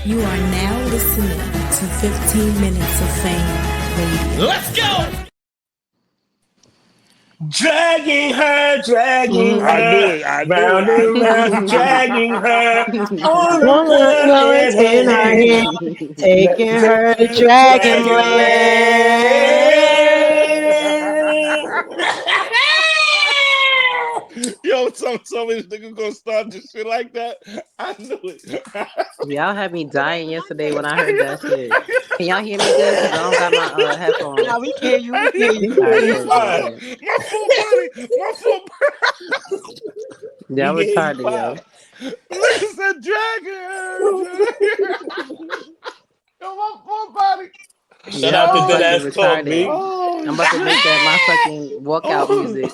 You are now listening to 15 Minutes of Fame Radio. Let's go! Dragging her, dragging her. I knew it. Round and round, dragging her. On the It's in our hand, taking her to Dragon Yo, some this nigga gonna start this shit like that. I knew it. Y'all had me dying yesterday when I heard that shit. Can y'all hear me good? Because I don't got my headphones. Now we hear you. We hear you. My full body. Y'all retarded, yo. Nigga said dragon. Yo, my full body. Shout out to that ass talk, B. I'm about to make that my fucking walkout music.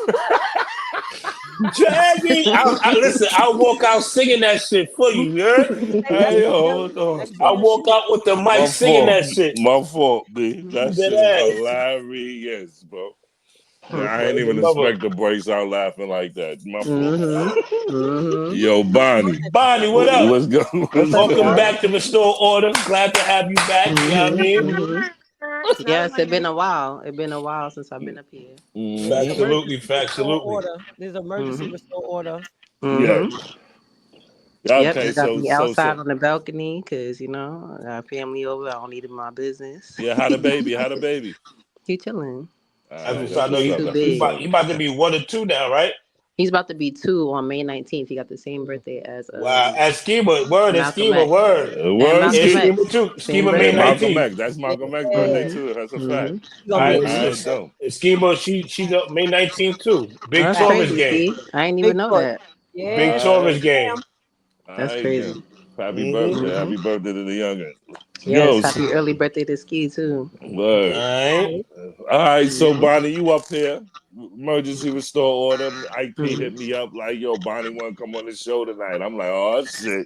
Dragging. Listen, I'll walk out singing that shit for you, yeah? Hey, hold on. I'll walk out with the mic singing that shit. My fault, B. That shit is hilarious, bro. I ain't even expect to break out laughing like that. My fault. Yo, Bonnie. Bonnie, what up? Let's go. Welcome back to Restore Order. Glad to have you back. You know what I mean? Yes, it's been a while. It's been a while since I've been up here. Absolutely. There's emergency restore order. Yeah. Yep, Okay, you got me outside on the balcony because, you know, I got family over. I don't need it in my business. Yeah, how the baby? He chilling. I know he about to be 1 or 2 now, right? He's about to be 2 on May 19th. He got the same birthday as wow, as Schema, word. Schema May 19th. That's Malcolm X's birthday too. That's a fact. Schema, she May 19th too. Big Taurus game. I didn't even know that. Yeah. Big Taurus game. That's crazy. Happy birthday. Happy birthday to the youngin'. Yes, happy early birthday to Ski too. Word. All right, so Bonnie, you up here. Emergency restore order. IP hit me up like, yo, Bonnie want to come on the show tonight. I'm like, oh shit.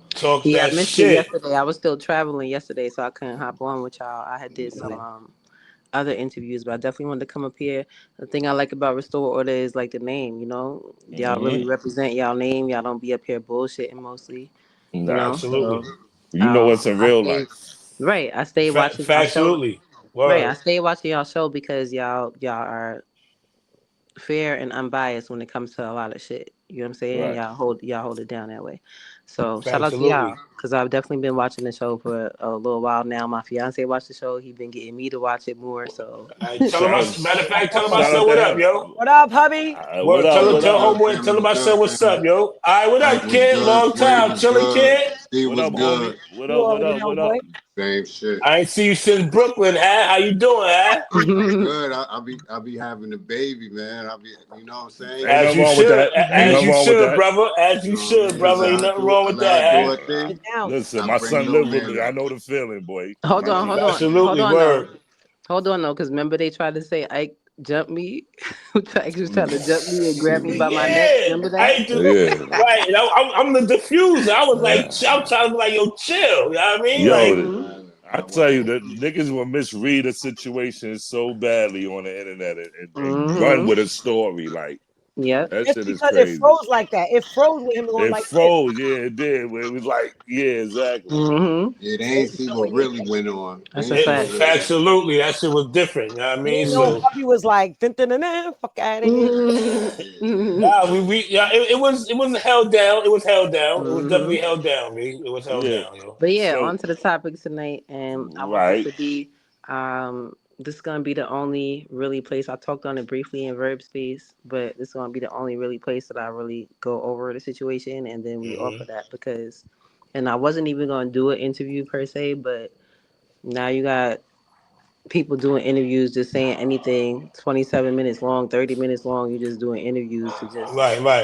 Talk I that missed shit. you yesterday. I was still traveling yesterday, so I couldn't hop on with y'all. I had did some other interviews, but I definitely wanted to come up here. The thing I like about Restore Order is like the name, you know. Y'all really represent y'all name. Y'all don't be up here bullshitting mostly. You know? Absolutely. So, you know what's in real life. Right. I stay watching Absolutely. Right. I stay watching y'all show because y'all are fair and unbiased when it comes to a lot of shit. You know what I'm saying? Right. Y'all hold it down that way. So shout out to y'all because I've definitely been watching the show for a little while now. My fiance watched the show. He's been getting me to watch it more. So matter of fact, tell him I said what up, yo. What up, hubby? Tell him I said what's up, yo. All right, what up, kid? Long time, chilling, kid. What up, good? What up? Same shit. I ain't see you since Brooklyn, How you doing, Good. I'll be having a baby, man. You know what I'm saying? As you should, brother. As you should, brother. Ain't nothing wrong with that. Listen, my son lives with me. I know the feeling, boy. Hold on. Absolutely, word. Hold on, though, because remember they tried to say Ike jumped me. Ike was trying to jump me and grab me by my neck. Remember that? Right. I'm the diffuser. I was like, I'm trying to be like, yo, chill. You know what I mean? Yo, I tell you, the niggas will misread a situation so badly on the internet and run with a story like. Yeah, that it's shit is because crazy. It froze like that. It froze with him going it like froze, this. Yeah, it did. It was like, yeah, exactly. Yeah, they ain't see what really went on. That's a fact. Absolutely, that shit was different. You know what I mean? So Puppy was like, fuck out of here. Nah, it wasn't held down. It was held down. It was definitely held down, man. It was held down, yo. But yeah, on to the topic tonight, and I want this to be this is gonna be the only really place I talked on it briefly in Verb Space, but this is gonna be the only really place that I really go over the situation, and then we offer that because, and I wasn't even gonna do an interview per se, but now you got people doing interviews just saying anything 27 minutes long, 30 minutes long. You're just doing interviews to just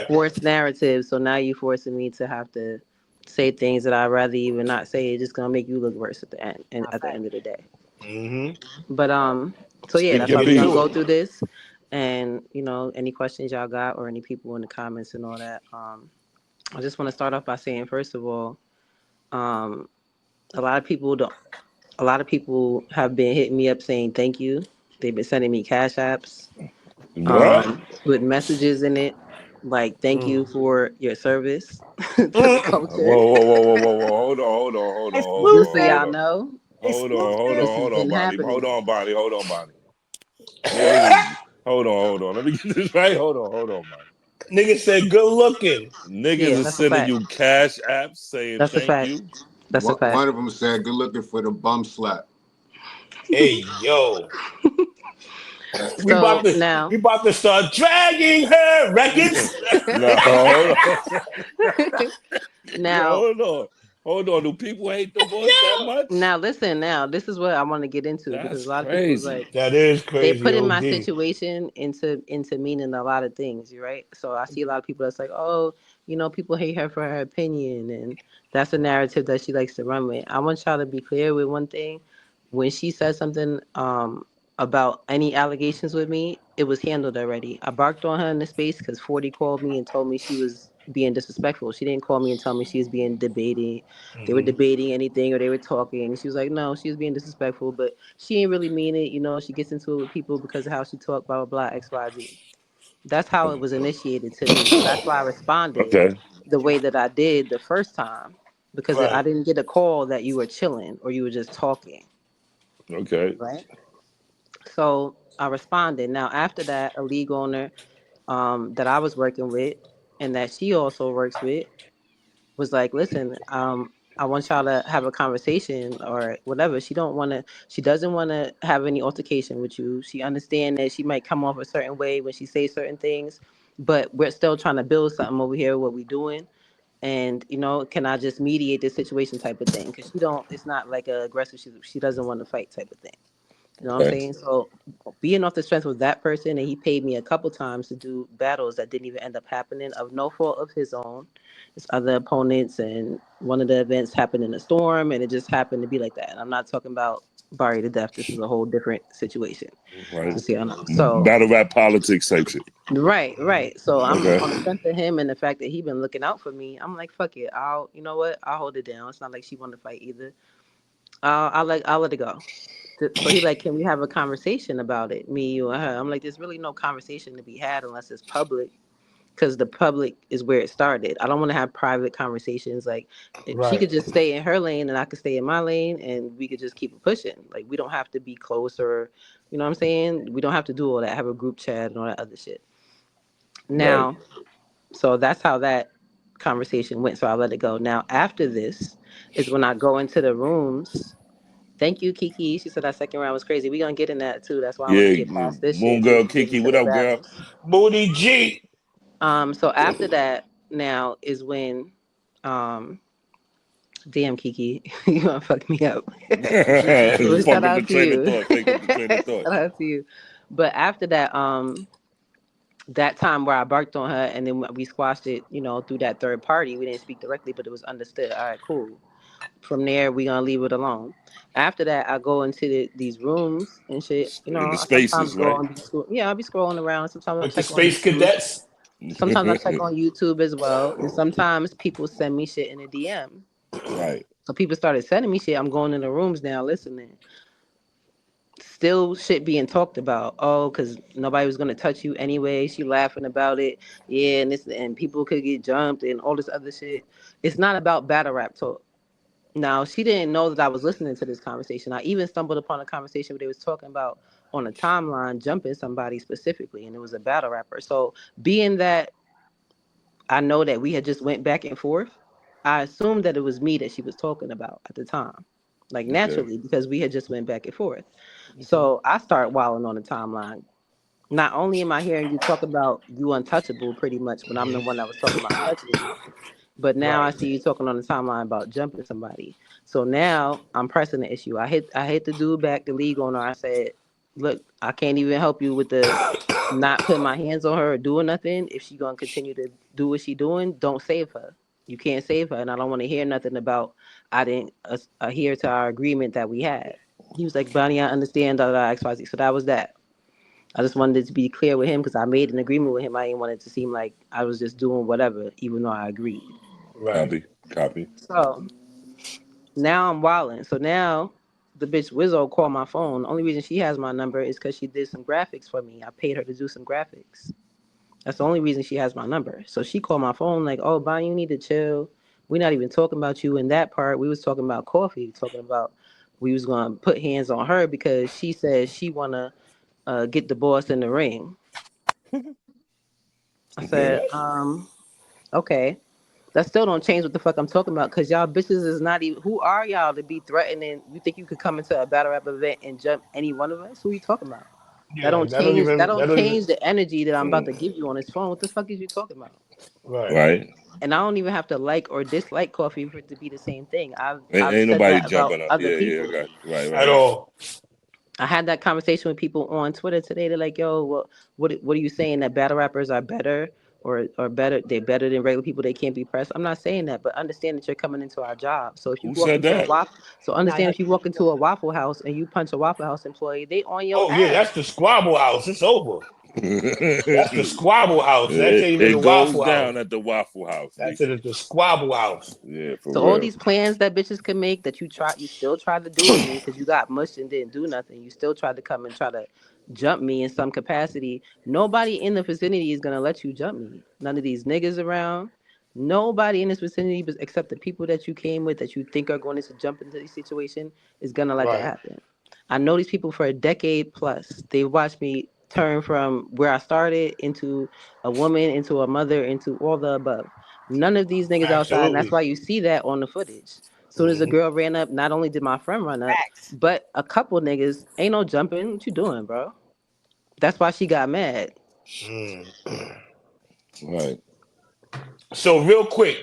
force narratives. So now you're forcing me to have to say things that I'd rather even not say. It's just gonna make you look worse at the end and at the end of the day. But so yeah, that's why we're gonna go through this. And you know, any questions y'all got or any people in the comments and all that. I just want to start off by saying, first of all, a lot of people have been hitting me up saying thank you. They've been sending me cash apps with messages in it, like thank you for your service to the culture. Whoa! Hold on. Just so y'all on. know, Hold this has on, been Bonnie. happening. Hold on, Bonnie. Niggas is hold on. Let me get this right. Hold on, Bonnie. Nigga said good looking. Niggas Yeah, is that's a sending fact. you cash apps saying That's a thank fact. you. That's a fact. One of them said, "Good looking for the bum slap." Hey yo. We So about to now, start dragging her records. No, hold on. now, Hold on. Do people hate the boss that Yo. much? now, listen. Now, this is what I want to get into because That's a lot of people was crazy. like, That is they crazy, put in my OD. situation into meaning a lot of things, you right? So I see a lot of people that's like, oh, people hate her for her opinion, and that's a narrative that she likes to run with. I want y'all to be clear with one thing: when she said something about any allegations with me, it was handled already. I barked on her in the space because 40 called me and told me she was being disrespectful. She didn't call me and tell me she was being debating. They were debating anything or they were talking. She was like, no, she was being disrespectful, but she ain't really mean it. She gets into it with people because of how she talk, blah, blah, blah, XYZ. That's how it was initiated to me. So that's why I responded Okay. the way that I did the first time because I Right. didn't get a call that you were chilling or you were just talking, Okay. right? So I responded. Now, after that, a league owner that I was working with and that she also works with was like, listen, I want y'all to have a conversation or whatever. She doesn't want to have any altercation with you. She understands that she might come off a certain way when she says certain things, but we're still trying to build something over here, what we doing. And, can I just mediate this situation type of thing? Because it's not like a aggressive, she doesn't want to fight type of thing. You know what I'm Okay. saying? So being off the strength with that person, and he paid me a couple times to do battles that didn't even end up happening of no fault of his own. It's other opponents, and one of the events happened in a storm, and it just happened to be like that. And I'm not talking about Barry to death. This is a whole different situation. Right. Just so y'all know. So Battle rap politics type shit. right. So I'm Okay. on the strength of him and the fact that he been looking out for me. I'm like, fuck it. You know what? I'll hold it down. It's not like she want to fight either. I'll let it go. So he like, can we have a conversation about it, me, you, and her? I'm like, there's really no conversation to be had unless it's public, because the public is where it started. I don't want to have private conversations. Like, if she Right. could just stay in her lane and I could stay in my lane, and we could just keep it pushing. Like, we don't have to be close or, you know what I'm saying? We don't have to do all that. Have a group chat and all that other shit. Right. Now, so that's how that conversation went. So I let it go. Now, after this is when I go into the rooms. Thank you, Kiki. She said that second round was crazy. We're gonna get in that too. That's why I want to Yeah. get past this Moon shit so we girl can get Kiki, into what the up, girl? battles. Booty G. So after that now is when damn Kiki, you gonna fuck me up. Well, Fuck shout up the out to train of you. thought. Take up the train of thought. Shout out to you. But after that, that time where I barked on her and then we squashed it, through that third party. We didn't speak directly, but it was understood. All right, cool. From there, we gonna leave it alone. After that, I go into these rooms and shit. In the I sometimes spaces, go right? on yeah, I'll be scrolling around. Sometimes I With the check on space YouTube. cadets. Sometimes I check on YouTube as well. And sometimes people send me shit in a DM. Right. So people started sending me shit. I'm going in the rooms now listening. Still shit being talked about. Oh, because nobody was gonna touch you anyway. She laughing about it. Yeah, and people could get jumped and all this other shit. It's not about battle rap talk. Now, she didn't know that I was listening to this conversation. I even stumbled upon a conversation where they was talking about on a timeline jumping somebody specifically, and it was a battle rapper. So being that I know that we had just went back and forth, I assumed that it was me that she was talking about at the time. Like Okay. naturally, because we had just went back and forth. So I start wilding on the timeline. Not only am I hearing you talk about you untouchable pretty much when I'm the one that was talking about touching you, but now I Right. see you talking on the timeline about jumping somebody. So now I'm pressing the issue. I hit the dude back, the league owner. I said, look, I can't even help you with the not putting my hands on her or doing nothing. If she gonna continue to do what she doing, don't save her. You can't save her, and I don't want to hear nothing about I didn't adhere to our agreement that we had. He was like, Bonnie, I understand, XYZ. So that was that. I just wanted to be clear with him because I made an agreement with him. I didn't want it to seem like I was just doing whatever, even though I agreed. Right. Copy. So now I'm wilding. So now the bitch Wizzo called my phone. The only reason she has my number is because she did some graphics for me. I paid her to do some graphics. That's the only reason she has my number. So she called my phone like, oh, Bonnie, you need to chill. We're not even talking about you in that part. We was talking about coffee, talking about we was gonna put hands on her because she says she wanna get the boss in the ring. I Okay. said, okay. That still don't change what the fuck I'm talking about, because y'all bitches is not even, who are y'all to be threatening? You think you could come into a battle rap event and jump any one of us? Who you talking about? That Yeah, don't that don't change. That even. don't That don't even. change the energy that I'm about to give Mm, you on this phone. What the fuck is you talking about? Right. right. And I don't even have to like or dislike coffee for it to be the same thing. I've Ain't said nobody that about jumping up. other Yeah, I people. got you. Right, At right. all. I had that conversation with people on Twitter today. They're like, "Yo, well, what are you saying, that battle rappers are better or better? They're better than regular people. They can't be pressed." I'm not saying that, but understand that you're coming into our job. So if you Who walk said into a that? waffle, so Not understand him. if you walk into a Waffle House and you punch a Waffle House employee, they on your Oh yeah, that's ass. the squabble house. It's over. That's the it, squabble house. That ain't even the it goes waffle house. down at the Waffle House, B. That's it. It's the squabble house. Yeah, for So all real. these plans that bitches can make that you still tried to do with me because you got mushed and didn't do nothing. You still tried to come and try to jump me in some capacity. Nobody in the vicinity is gonna let you jump me. None of these niggas around. Nobody in this vicinity, except the people that you came with that you think are going to jump into this situation, is gonna let that Right. happen. I know these people for a decade plus. They watched me turn from where I started into a woman, into a mother, into all the above. None of these niggas outside, and that's Absolutely. why you see that on the footage. Soon as a Hmm. girl ran up, not only did my friend run up, Facts. but a couple niggas ain't no jumping. What you doing, bro? That's why she got mad. Mm. Right. So real quick,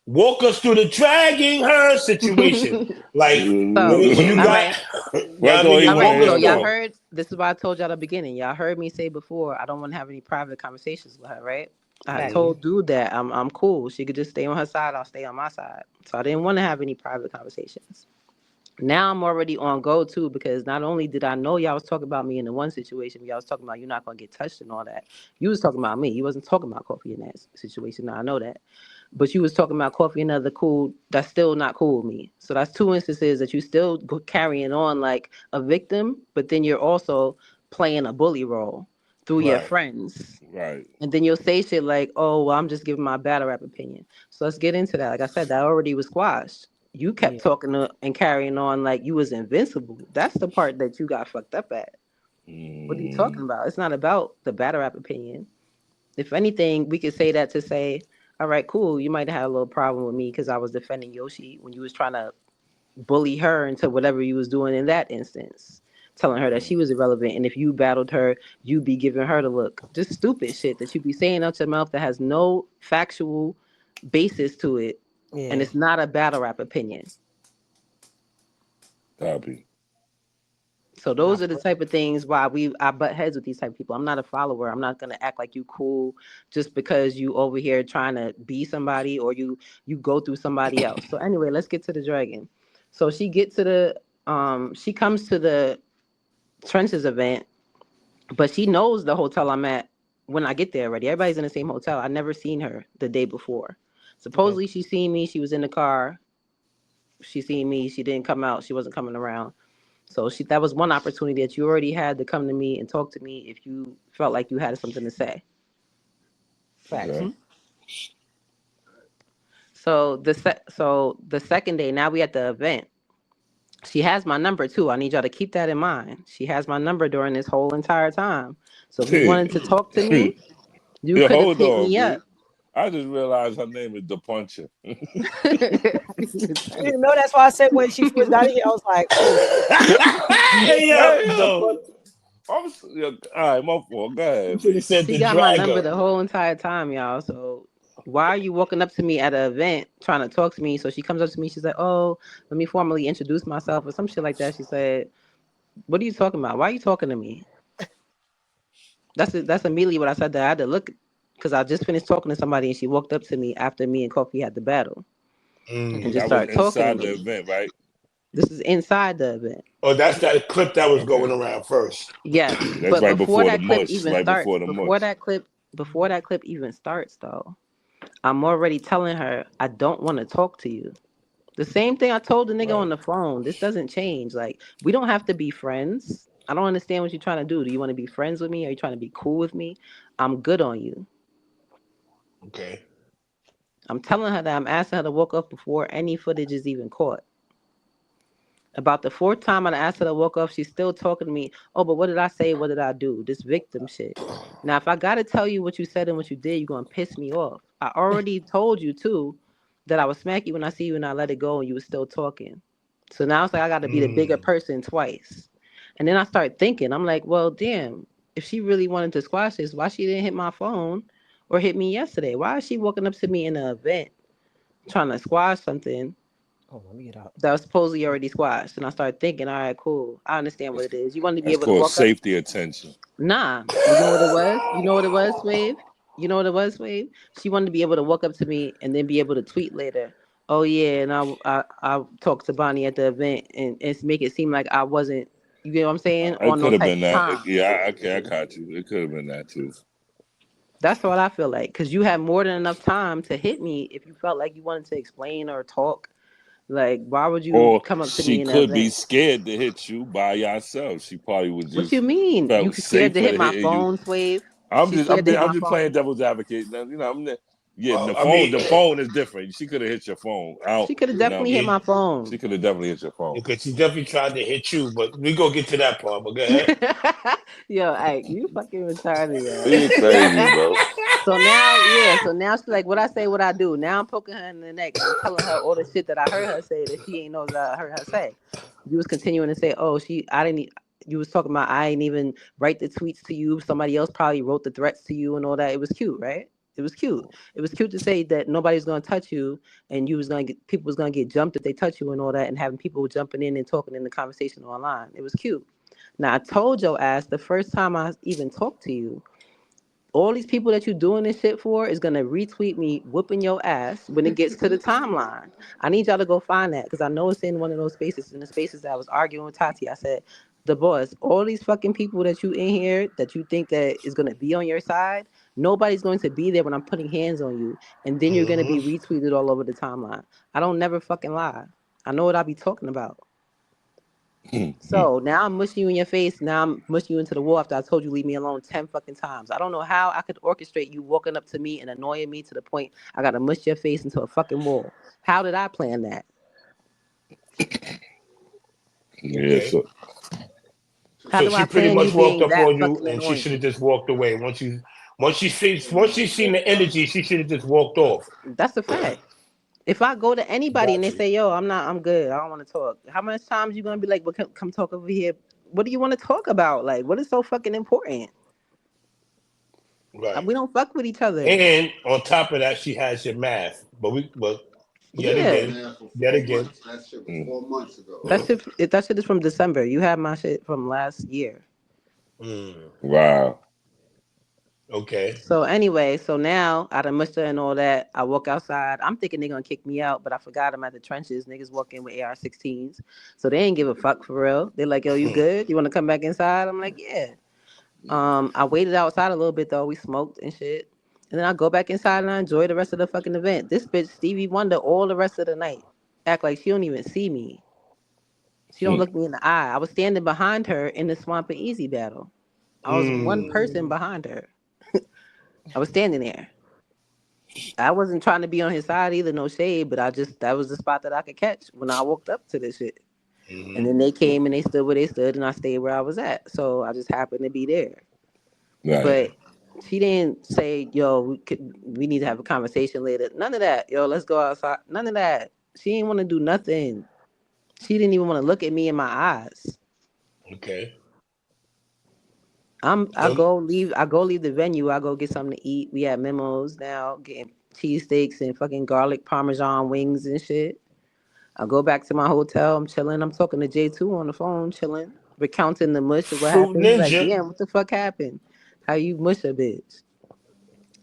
walk us through the dragging her situation. Like So, when you all got, right. you know what That's I all mean? he You All want to right, walk hear us so y'all through. about. heard, this is why I told y'all at the beginning. Y'all heard me say before, I don't want to have any private conversations with her, right? I had Facts. Hmm. told dude that I'm cool. She could just stay on her side, I'll stay on my side. So I didn't want to have any private conversations. Now I'm already on go too, because not only did I know y'all was talking about me in the one situation, y'all was talking about you're not gonna get touched and all that. You was talking about me. You wasn't talking about coffee in that situation. Now I know that. But you was talking about coffee and other cool that's still not cool with me. So that's two instances that you still carrying on like a victim, but then you're also playing a bully role through your Right. friends. Right. And then you'll say shit like, "Oh, well, I'm just giving my battle rap opinion." So let's get into that. Like I said, that already was squashed. You Yeah. kept talking and carrying on like you was invincible. That's the part that you got fucked up at. What are you talking Mm, about? It's not about the battle rap opinion. If anything, we could say that to say, all right, cool. You might have had a little problem with me because I was defending Yoshi when you was trying to bully her into whatever you was doing in that instance, telling her that she was irrelevant. And if you battled her, you'd be giving her the look. Just stupid shit that you be saying out your mouth that has no factual basis to it. And Yeah. it's not a battle rap opinion. copy. So Nah, those are the type of things why I butt heads with these type of people. I'm not a follower. I'm not gonna act like you cool just because you over here trying to be somebody or you go through somebody else. So anyway, let's get to the dragon. So she comes to the Trenches event, but she knows the hotel I'm at when I get there already. Everybody's in the same hotel. I never seen her the day before. okay. Supposedly she seen me. She was in the car. She seen me. She didn't come out. She wasn't coming around. So that was one opportunity that you already had to come to me and talk to me if you felt like you had something to say. Facts. Okay. So the second day, now we at the event. She has my number too. I need y'all to keep that in mind. She has my number during this whole entire time. So if you wanted to talk to me, you Yeah, could have hold hit on, me B. up. I just realized her name is The Puncher. You know, that's why I said when she first got in here, I was like, oh shit. Hey yo, Damn. the Yeah, all right, my fault. Go you ahead, should have B. said She the got my number dragger. the whole entire time, y'all. So why are you walking up to me at an event trying to talk to me? So she comes up to me, she's like, "Oh, let me formally introduce myself," or some shit like that. She said, "What are you talking about? Why are you talking to me?" That's immediately what I said. That I had to look because I just finished talking to somebody, and she walked up to me after me and Kofi had the battle and Mm. just That was started talking to inside the me. event, right? This is inside the event. Oh, that's that clip that was Okay. going around first. Yes, That's but right before before the that clip mush. even Right starts, before the mush. before that clip even starts, though, I'm already telling her I don't want to talk to you. The same thing I told the nigga on Right. the phone. This doesn't change. Like, we don't have to be friends. I don't understand what you're trying to do. Do you want to be friends with me? Are you trying to be cool with me? I'm good on you. Okay. I'm telling her that I'm asking her to walk up before any footage is even caught. About the fourth time I asked her to walk up, she's still talking to me. Oh, but what did I say? What did I do? This victim shit. Now, if I got to tell you what you said and what you did, you're going to piss me off. I already told you, too, that I would smack you when I see you and I let it go and you were still talking. So now it's like I got to be the bigger person twice. And then I start thinking, I'm like, well, damn, if she really wanted to squash this, why she didn't hit my phone or hit me yesterday? Why is she walking up to me in an event trying to squash something Oh, let me get out. that was supposedly already squashed? And I started thinking, all right, cool. I understand what it is. You wanted to be That's able to called walk up. safety attention. Nah. You know what it was? You know what it was, Swave? You know what it was, Swave? She wanted to be able to walk up to me and then be able to tweet later. Oh yeah, and I talked to Bonnie at the event and make it seem like I wasn't, you get what I'm saying, It on no could have type been of that. time. Yeah, okay, I caught you. It could have been that too. That's what I feel like. Because you had more than enough time to hit me if you felt like you wanted to explain or talk. Like, why would you Or come up to me she in the could be event? scared to hit you by yourself. She probably would What you just mean? You felt scared to safer hit my hitting you. phone, Swave? I'm She just, scared to hit I'm my just playing phone? devil's advocate. Now, you know, the I phone, mean, the phone is different. She could have hit your phone out. She could have You know, definitely hit my she phone. could have definitely hit your phone. because she definitely tried to hit you, but we go get to that part. But go ahead. Yo, Ike, you fucking retarded, You crazy, bro. So now, yeah, so now she's like, what I say, what I do. Now I'm poking her in the neck and I'm telling her all the shit that I heard her say that she ain't know that I heard her say. You was continuing to say, oh, I didn't, you was talking about, I didn't even write the tweets to you. Somebody else probably wrote the threats to you and all that. It was cute, right? It was cute. It was cute to say that nobody's going to touch you and you was going to get, people was going to get jumped if they touch you and all that and having people jumping in and talking in the conversation online. It was cute. Now, I told your ass the first time I even talked to you, all these people that you doing this shit for is gonna retweet me whooping your ass when it gets to the timeline. I need y'all to go find that because I know it's in one of those spaces. In the spaces that I was arguing with Tati, I said, "The boss, all these fucking people that you in here that you think that is gonna be on your side, nobody's going to be there when I'm putting hands on you, and then you're gonna be retweeted all over the timeline. I don't never fucking lie. I know what I be talking about." So now I'm mushing you in your face. Now I'm mushing you into the wall after I told you leave me alone 10 fucking times. I don't know how I could orchestrate you walking up to me and annoying me to the point I gotta mush your face into a fucking wall. How did I plan that? Yeah, Okay. so How So do I she pretty plan you much walked being up that on you, fucking and she should annoying? have just walked away. Once she seen the energy, she should have just walked off. That's a fact. If I go to anybody and Got they you. say, yo, I'm good, I don't want to talk. How much times you gonna be like, well, come talk over here? What do you want to talk about? Like, what is so fucking important? Right. We don't fuck with each other. And on top of that, she has your math. But yet Yeah. again, Man, for yet 4 again. months. That shit was 4 months ago. That shit is from December. You have my shit from last year. wow. Okay. So anyway, so now out of Muster and all that, I walk outside. I'm thinking they're gonna kick me out, but I forgot I'm at the trenches. Niggas walk in with AR-16s, so they ain't give a fuck for real. They're like, "Yo, you good? You want to come back inside?" I'm like, "Yeah." I waited outside a little bit though. We smoked and shit, and then I go back inside and I enjoy the rest of the fucking event. This bitch Stevie Wonder all the rest of the night, act like she don't even see me. She don't look me in the eye. I was standing behind her in the Swamp and Easy battle. I was one person behind her. I was standing there. I wasn't trying to be on his side either, no shade, but that was the spot that I could catch when I walked up to this shit. And then they came and they stood where they stood, and I stayed where I was at. So I just happened to be there. Right. But she didn't say, "Yo, we need to have a conversation later." None of that. Yo, let's go outside. None of that. She didn't want to do nothing. She didn't even want to look at me in my eyes. Okay. I go leave the venue. I go get something to eat. We have memos now, getting cheesesteaks and fucking garlic parmesan wings and shit. I go back to my hotel. I'm chilling. I'm talking to J2 on the phone, chilling, recounting the mush of what Fruit happened. He's like, Ninja. "Damn, what the fuck happened? How you mush a bitch?"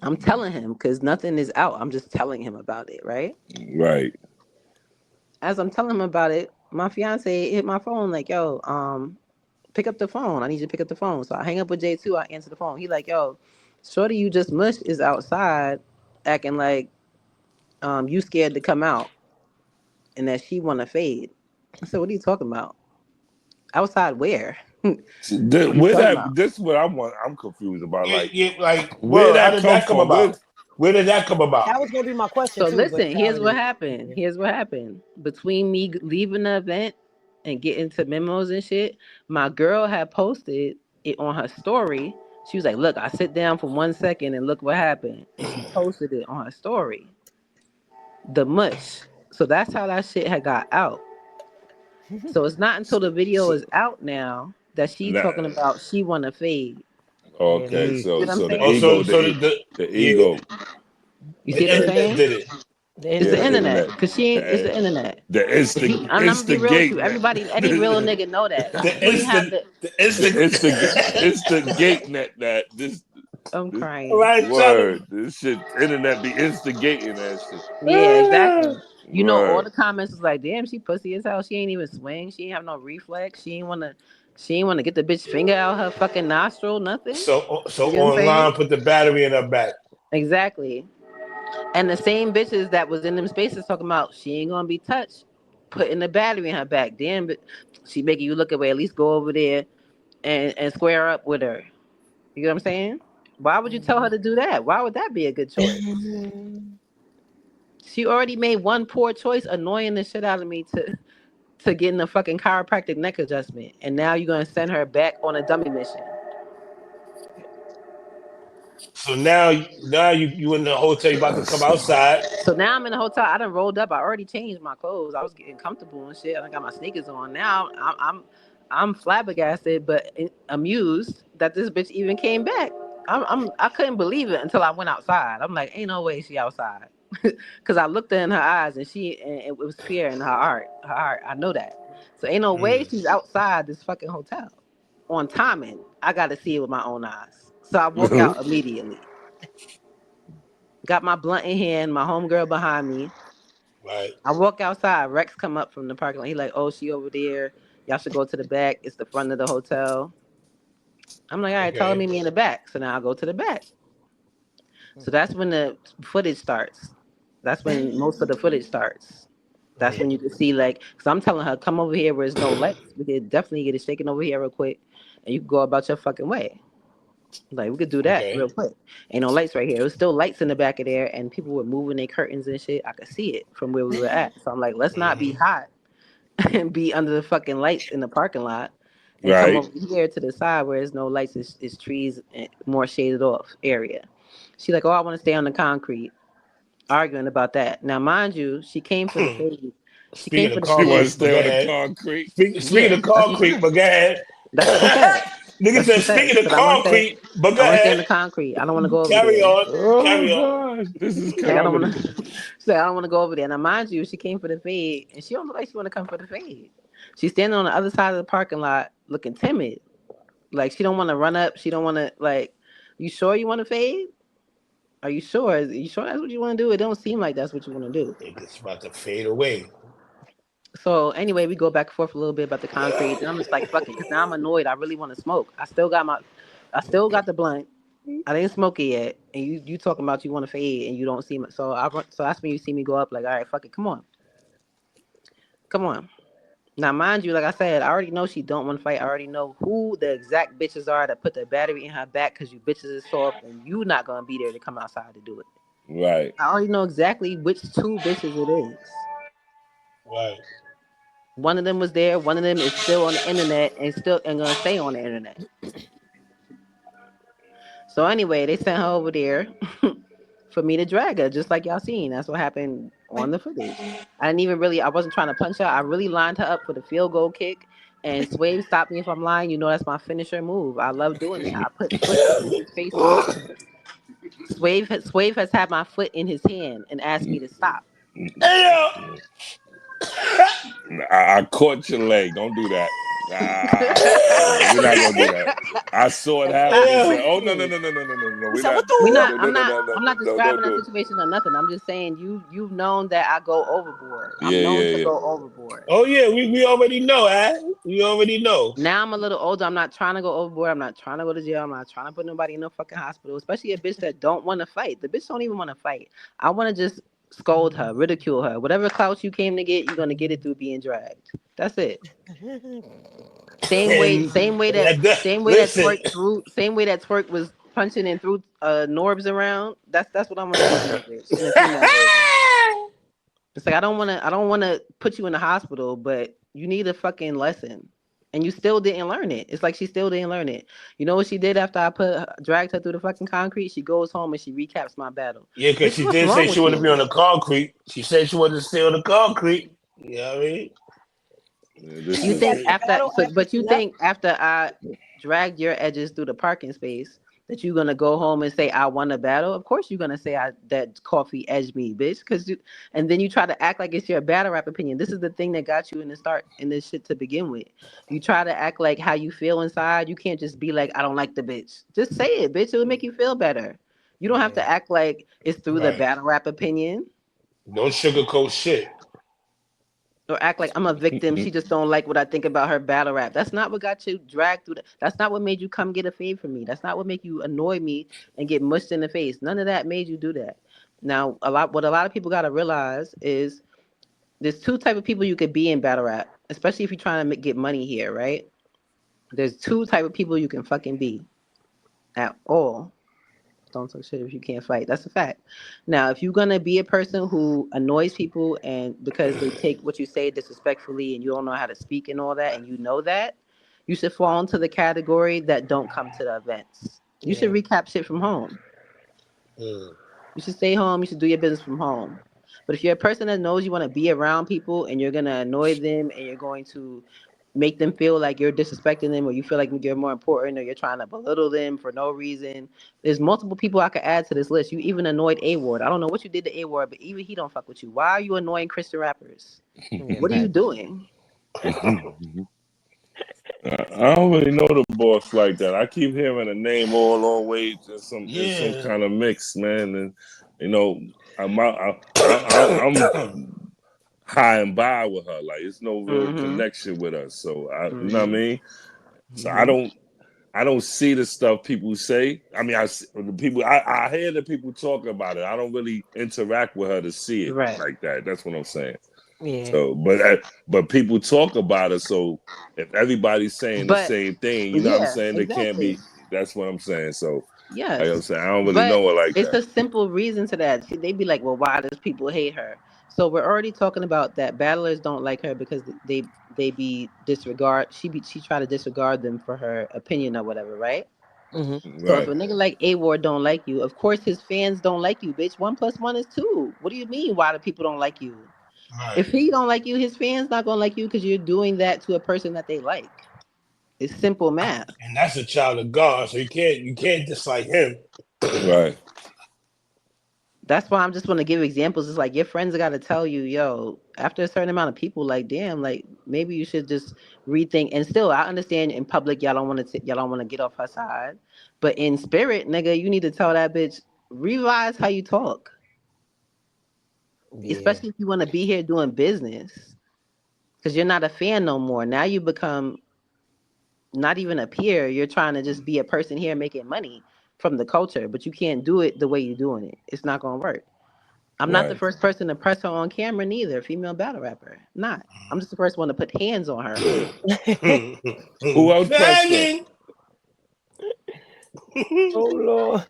I'm telling him because nothing is out. I'm just telling him about it, right? Right. As I'm telling him about it, my fiance hit my phone like, "Yo, pick up the phone. I need you to pick up the phone." So I hang up with J2. I answer the phone. He like, "Yo, shorty you just mushed is outside acting like you scared to come out and that she want to fade." I said, "What are you talking about? Outside where? What are you Where talking about?" that? This is what I'm confused about. Like, Like, where word. How that did come that come from? about? Where did that come about? That was gonna be my question So too. listen, but here's what happened. Here's what happened. Between me leaving the event and getting to memos and shit, my girl had posted it on her story. She was like, "Look, I sit down for 1 second and look what happened," and she posted it on her story. The mush. So that's how that shit had got out. So it's not until the video is out now that she talking about she want to fade. Okay, You know what I'm so the saying? ego, the yeah, ego. You the see what I'm internet saying? did it. It's the internet, cause she ain't. It's the internet. The If you, I'm gonna be real with you. instigate net. Everybody, any real nigga know that. The You ain't have instant, to. the instant. Instigate net that this I'm crying. Right, word. This shit internet be instigating that shit. Yeah, exactly. You know, all Word. the comments was like, "Damn, she pussy as hell. She ain't even swing. She ain't have no reflex. She ain't wanna. She ain't wanna get the bitch finger out her fucking nostril. Nothing." So You know what I'm saying? online, put the battery in her back. Exactly. And the same bitches that was in them spaces talking about she ain't gonna be touched, putting the battery in her back. Damn, but she making you look away. At least go over there and square up with her. You know what I'm saying? Why would you tell her to do that? Why would that be a good choice? She already made one poor choice, annoying the shit out of me to getting a fucking chiropractic neck adjustment, and now you're gonna send her back on a dummy mission. So now you in the hotel. You about to come outside. So now I'm in the hotel. I done rolled up. I already changed my clothes. I was getting comfortable and shit. I got my sneakers on. Now I'm flabbergasted, but amused that this bitch even came back. I couldn't believe it until I went outside. I'm like, ain't no way she outside, because I looked in her eyes and it was fear in her heart. Her heart. I know that. So ain't no way she's outside this fucking hotel on timing. I got to see it with my own eyes. So I walk out immediately. Got my blunt in hand, my homegirl behind me. Right. I walk outside. Rex come up from the parking lot. He like, "Oh, she over there. Y'all should go to the back. It's the front of the hotel." I'm like, "All right, tell her meet me in the back." So now I go to the back. So that's when the footage starts. That's when most of the footage starts. That's when you can see, like, because I'm telling her, "Come over here where there's no lights. We could definitely get it shaken over here real quick, and you can go about your fucking way." Like, we could do that real quick. Ain't no lights right here. There was still lights in the back of there, and people were moving their curtains and shit. I could see it from where we were at. So I'm like, let's not be hot and be under the fucking lights in the parking lot, and come Right. over here to the side where there's no lights. It's trees and more shaded off area. She like, "Oh, I want to stay on the concrete." Arguing about that. Now, mind you, she came for the fade. She came Speaking for of the She want to fade. concrete, but stay go on the ahead. concrete. Speaking Yeah, of that's what she concrete, said. but go ahead. That's what she said. Nigga That's what said, she said. speaking of Said, I want to stay. concrete, but I go want to stay ahead. in the concrete. I don't want to go over Carry there. on. Oh Carry on. gosh, this is Like, I don't want comedy. to. So I don't want to go over there. Now, mind you, she came for the fade, and she don't look like she want to come for the fade. She's standing on the other side of the parking lot, looking timid. Like, she don't want to run up. She don't want to, like. You sure you want to fade? Are you sure? You sure that's what you want to do? It don't seem like that's what you want to do. It's about to fade away. So anyway, we go back and forth a little bit about the concrete. And I'm just like, fuck it, because now I'm annoyed. I really want to smoke. I still got the blunt. I didn't smoke it yet, and you talking about you want to fade, and you don't see me. So that's when you see me go up. Like, all right, fuck it, come on. Now, mind you, like I said, I already know she don't want to fight. I already know who the exact bitches are that put the battery in her back because you bitches is soft, and you not gonna be there to come outside to do it. Right. I already know exactly which two bitches it is. Right. One of them was there. One of them is still on the internet and gonna stay on the internet. So anyway, they sent her over there for me to drag her, just like y'all seen. That's what happened on the footage. I wasn't trying to punch her. I really lined her up for the field goal kick. And Swave stopped me if I'm lying. You know that's my finisher move. I love doing that. I put foot in his face and shit. Swave has had my foot in his hand and asked me to stop. Hey, I caught your leg. Don't do that. We're not gonna do that. I saw it happen and said, "Oh no, no, no, no, no, no, no, no. We're not. No, no, no, no, I'm not no, don't describing do a it." situation or nothing. I'm just saying you've known that I go overboard. I'm Yeah, known yeah, to yeah. go overboard. Oh yeah, we already know, We already know. Now I'm a little older. I'm not trying to go overboard. I'm not trying to go to jail. I'm not trying to put nobody in no fucking hospital, especially a bitch that don't want to fight. The bitch don't even want to fight. I want to just scold her, ridicule her. Whatever clout you came to get, you're gonna get it through being dragged. That's it. Same way And that listen, Twerk was punching and threw Norbs around. That's what I'm gonna do to you, bitch. In the female version. It's like I don't wanna put you in the hospital, but you need a fucking lesson. And you still didn't learn it. It's like she still didn't learn it. You know what she did after I dragged her through the fucking concrete? She goes home and she recaps my battle. Yeah, because she did say she wanted to be on the concrete. She said she wanted to stay on the concrete. You know what I mean? Yeah, you think after I dragged your edges through the parking space that you're gonna go home and say I won a battle? Of course you're gonna say that coffee edged me, bitch. And then you try to act like it's your battle rap opinion. This is the thing that got you in the start in this shit to begin with. You try to act like how you feel inside. You can't just be like I don't like the bitch. Just say it, bitch. It will make you feel better. You don't have to act like it's through the battle rap opinion. Don't sugarcoat shit. Or act like I'm a victim. She just don't like what I think about her battle rap. That's not what got you dragged through. That's not what made you come get a fade from me. That's not what make you annoy me and get mushed in the face. None of that made you do that. Now, what a lot of people got to realize is there's two type of people you could be in battle rap, especially if you're trying to get money here, right? There's two type of people you can fucking be at all. Don't talk shit if you can't fight. That's a fact. Now, if you're gonna be a person who annoys people and because they take what you say disrespectfully and you don't know how to speak and all that, and you know that, you should fall into the category that don't come to the events. You should recap shit from home. You should stay home. You should do your business from home. But if you're a person that knows you want to be around people and you're gonna annoy them and you're going to make them feel like you're disrespecting them or you feel like you're more important or you're trying to belittle them for no reason. There's multiple people I could add to this list. You even annoyed A-Ward. I don't know what you did to A-Ward, but even he don't fuck with you. Why are you annoying Christian rappers? What are you doing? I don't really know the boss like that. I keep hearing a name all always in some kind of mix, man. And you know, I'm high and by with her. Like it's no real connection with us. So you know what I mean. So I don't see the stuff people say. I mean, I hear the people talk about it. I don't really interact with her to see it like that. That's what I'm saying. Yeah. So, but people talk about it. So if everybody's saying the same thing, you know what I'm saying? Exactly. They can't be. That's what I'm saying. So yes, like I'm saying, I don't really know her like it's that. It's a simple reason to that. See, they be like, well, why does people hate her? So we're already talking about that battlers don't like her because they be disregard. She try to disregard them for her opinion or whatever, right? Mm-hmm. So if a nigga like A-Ward don't like you, of course his fans don't like you, bitch. 1 + 1 is 2. What do you mean? Why do people don't like you? Right. If he don't like you, his fans not gonna like you because you're doing that to a person that they like. It's simple math. And that's a child of God, so you can't dislike him. Right. That's why I'm just want to give examples. It's like your friends got to tell you, yo, after a certain amount of people, like, damn, like maybe you should just rethink. And still, I understand in public, y'all don't want to get off her side, but in spirit, nigga, you need to tell that bitch revise how you talk. Yeah. Especially if you want to be here doing business, because you're not a fan no more. Now you become not even a peer. You're trying to just be a person here making money from the culture, but you can't do it the way you're doing it. It's not gonna work. I'm not the first person to press her on camera, neither. Female battle rapper, not. I'm just the first one to put hands on her. Who else pressed her? Oh Lord.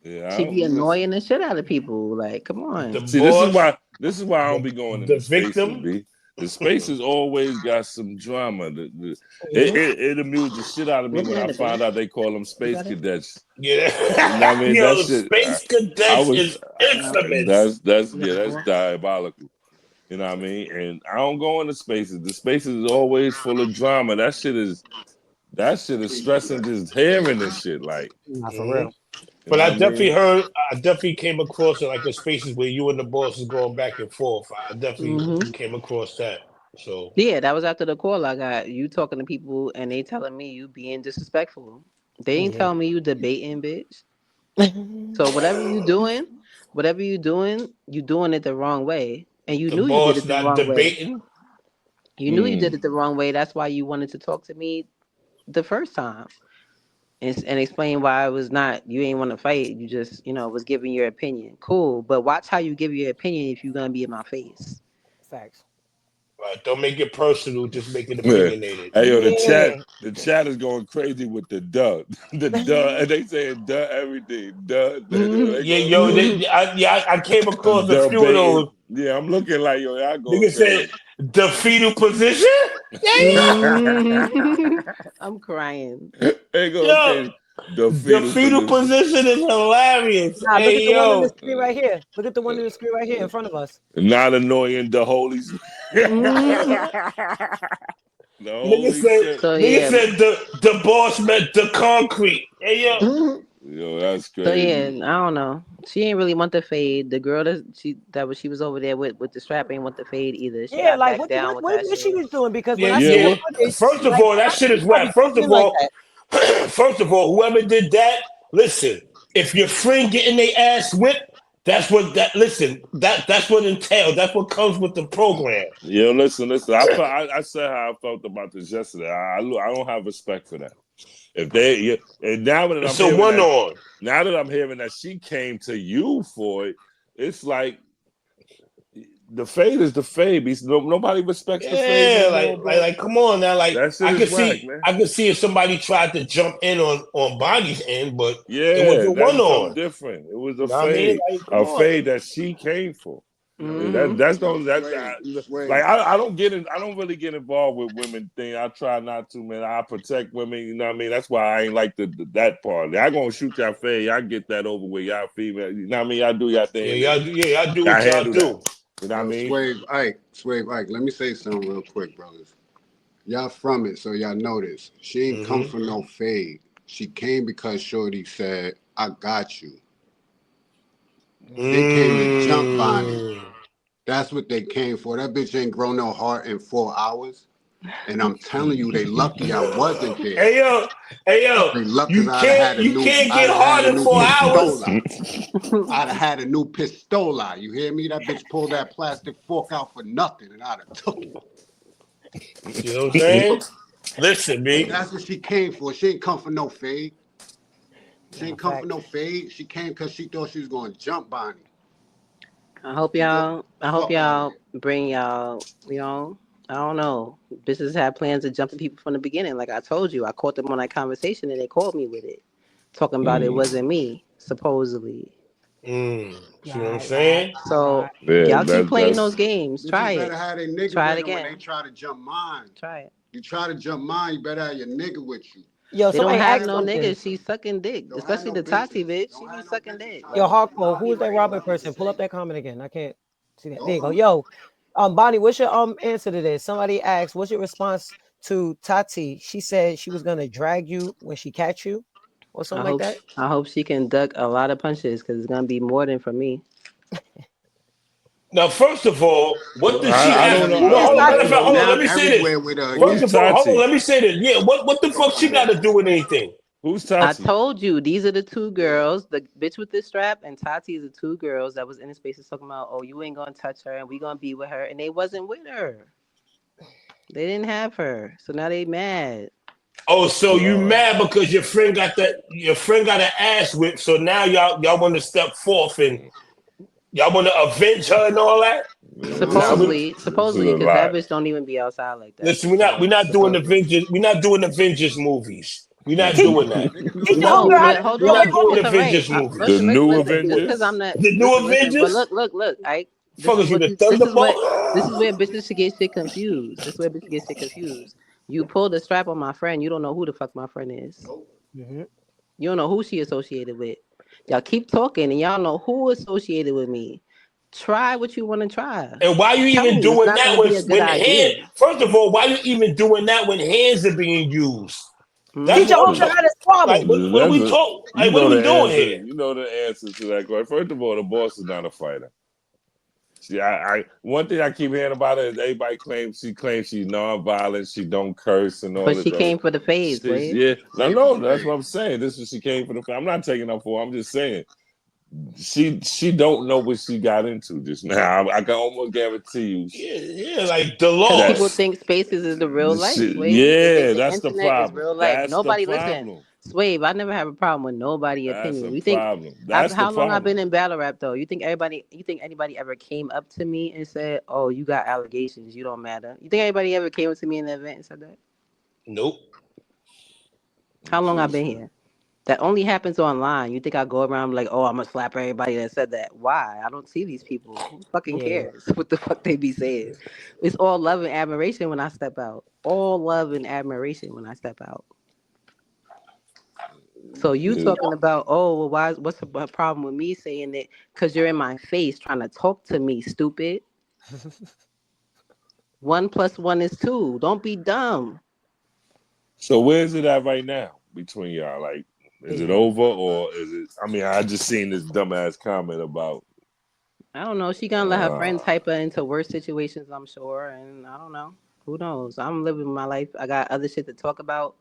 Yeah, she be annoying the shit out of people. Like, come on. See, this is why I don't be going in the spaces, B. The spaces always got some drama. It amused the shit out of me when I found out they call them space cadets. Yeah, you know what I mean? Yo, space cadets is infamous. That's diabolical. You know what I mean? And I don't go into spaces. The spaces is always full of drama. That shit is stressing just hearing this shit. Like, not for real. But I definitely came across it like the spaces where you and the boss is going back and forth. I definitely came across that. So yeah, that was after the call I got. You talking to people and they telling me you being disrespectful. They ain't telling me you debating, bitch. So whatever you doing, you doing it the wrong way. And you knew you did it the wrong way. You knew you did it the wrong way. That's why you wanted to talk to me the first time. And explain why it was not, you ain't want to fight. You just, was giving your opinion. Cool. But watch how you give your opinion if you're going to be in my face. Facts. Right. Don't make it personal. Just make it Yeah. opinionated. Hey, yo, Yeah. the chat is going crazy with the duh. The duh. And they saying duh everything. Duh. They Yeah, go, yo, I came across a duh few of baiting. those. Yeah, I'm looking like, yo, y'all going Nigga crazy. said the fetal position. I'm crying. They go Yo, crazy. The the fetal position is hilarious. Nah, look at Hey, the one on the yo. screen right here. Look at the one on the screen right here in front of us. Not annoying the Holy Spirit. The Holy Spirit. So Nigga yeah. said the boss met the concrete. Hey, yo. Yo, that's So yeah, crazy. I don't know. She ain't really want the fade. The girl that she was over there with the strap ain't want the fade either. She Yeah, got like back down with what that she shit. was doing, because when Yeah, I Yeah, see the yeah. what? footage, First of like, all, that shit is probably whack. First came of in like all, that. first of all, whoever did that, listen. If your friend getting their ass whipped, that's what that's what entails. That's what comes with the program. Yo, listen. I said how I felt about this yesterday. I don't have respect for that. If they, and now that I'm It's a hearing one that, on. now that I'm hearing that she came to you for it, it's like the fade is the fade. Nobody respects the fade no Yeah, more, bro. like, come on now. Like, That shit is whack, man. I could see if somebody tried to jump in on Bonnie's end, but it was Yeah, a one that's something on. different. It was You a know what I mean? fade, Like, come on. that she came for. Mm-hmm. That's no Sway. like I don't get it. I don't really get involved with women thing. I try not to, man. I protect women. You know what I mean? That's why I ain't like that part. I gonna shoot y'all fair. Y'all get that over with. Y'all female. You know what I mean? Y'all do y'all thing. Y'all do what y'all handle do. That. You know what I mean? Swave Ike. Let me say something real quick, brothers. Y'all from it, so y'all know this. She ain't come for no fade. She came because Shorty said, "I got you." They came to jump Bonnie. That's what they came for. That bitch ain't grown no heart in 4 hours. And I'm telling you, they lucky I wasn't there. Hey yo, They lucky you because I'd have had can't get hard in 4 hours. I'd have had a new pistola. You hear me? That bitch pulled that plastic fork out for nothing, and I'd have took it. You know what I'm saying? Listen, me. That's what she came for. She ain't come for no fade. She ain't come for no fade. She came because she thought she was going to jump Bonnie. I hope y'all bring y'all, I don't know. Bitches have plans of jumping people from the beginning. Like I told you, I caught them on that conversation and they called me with it. Talking about it wasn't me, supposedly. You know what I'm saying? So y'all keep playing those games. Try it. Try it again. When they try to jump mine. Try it. You try to jump mine, you better have your nigga with you. Yo, They don't somebody have asked no something. niggas. She's sucking dick. Especially the Tati bitch. She be sucking dick. Yo, Hardcore, who is that Robert person? Pull up that comment again. I can't see that. There you go. Yo, Bonnie, what's your answer to this? Somebody asked, what's your response to Tati? She said she was gonna drag you when she catch you, or something like that. I hope she can duck a lot of punches because it's gonna be more than for me. Now, first of all, what did she I ask? don't know. No, hold on. Hold on. Let me say this. Everywhere with her. First of all, hold on. Let me say this. Yeah, what the fuck she got to do with anything? Who's Tati? I told you these are the two girls, the bitch with the strap and Tati is the two girls that was in the spaces talking about, oh, you ain't gonna touch her and we gonna be with her, and they wasn't with her. They didn't have her, so now they mad. Oh, so you mad because your friend got an ass whipped? So now y'all want to step forth and y'all want to avenge her and all that? Supposedly, because that bitch don't even be outside like that. Listen, we're not doing Avengers. We're not doing Avengers movies. We're not doing that. No, but hold We're on. not doing It's all right. Avengers movies. The new Just Avengers? because I'm not The new Avengers? But look, Ike. Fuck is you, the Thunderbolt? This is where bitches should get shit confused. This is where bitches get shit confused. You pull the strap on my friend, you don't know who the fuck my friend is. You don't know who she associated with. Y'all keep talking and y'all know who associated with me. Try what you want to try. And why you even doing that when hands? First of all, why you even doing that when hands are being used? Teach your own how to squabble. Like, what are we talking? Like, what are we doing here? You know the answer to that question. First of all, the boss is not a fighter. See, I one thing I keep hearing about her is everybody claims she's non-violent, she don't curse and all but this. But she came for the phase, right? Yeah, no, that's what I'm saying. This is she came for the phase. I'm not taking up for her. I'm just saying she don't know what she got into just now. I can almost guarantee you. Yeah, like the law. People think spaces is the real life. Yeah, that's the problem. Is real life. Nobody listen. Swave, I never have a problem with nobody That's opinion. a You think problem. That's the how long I've problem. been in battle rap though? You think anybody ever came up to me and said, "Oh, you got allegations, you don't matter"? You think anybody ever came up to me in the event and said that? Nope. How long I've been here? That only happens online. You think I go around like, "Oh, I'm gonna slap everybody that said that"? Why? I don't see these people. Who fucking Yeah. cares what the fuck they be saying? It's all love and admiration when I step out. All love and admiration when I step out. So you talking about, oh, well, what's the problem with me saying it? Because you're in my face trying to talk to me, stupid. 1 + 1 is 2. Don't be dumb. So where's it at right now between y'all? Like, is it over or is it? I mean, I just seen this dumbass comment about. I don't know. She gonna let her friends hype her into worse situations, I'm sure. And I don't know. Who knows? I'm living my life. I got other shit to talk about.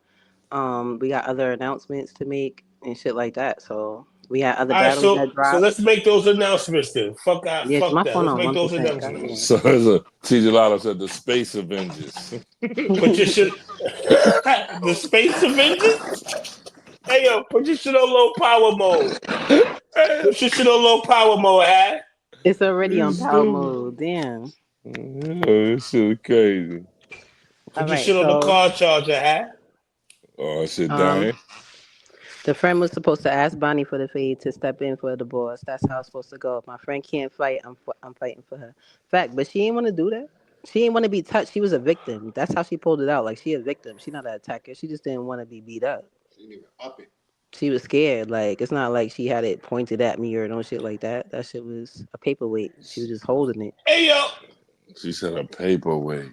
We got other announcements to make and shit like that. So we had other All right, battles so that dropped. let's make those announcements then. Fuck Yeah, fuck my that. phone Let's on make those 1%. announcements. So there's a TJ Lotto said the Space Avengers. Put your shit. The Space Avengers. Hey yo, put your shit on low power mode. Put your shit on low power mode, huh? It's already on power mode. Damn. This shit crazy. Put All your right, shit on the so car charger, huh? Oh, shit dying. the friend was supposed to ask Bonnie for the fade to step in for the boss. That's how it's supposed to go. If my friend can't fight, I'm fighting for her. Fact, but she didn't want to do that. She didn't want to be touched. She was a victim. That's how she pulled it out. Like she a victim. She not an attacker. She just didn't want to be beat up. She didn't even up it. She was scared. Like it's not like she had it pointed at me or no shit like that. That shit was a paperweight. She was just holding it. Hey yo. She said a paperweight.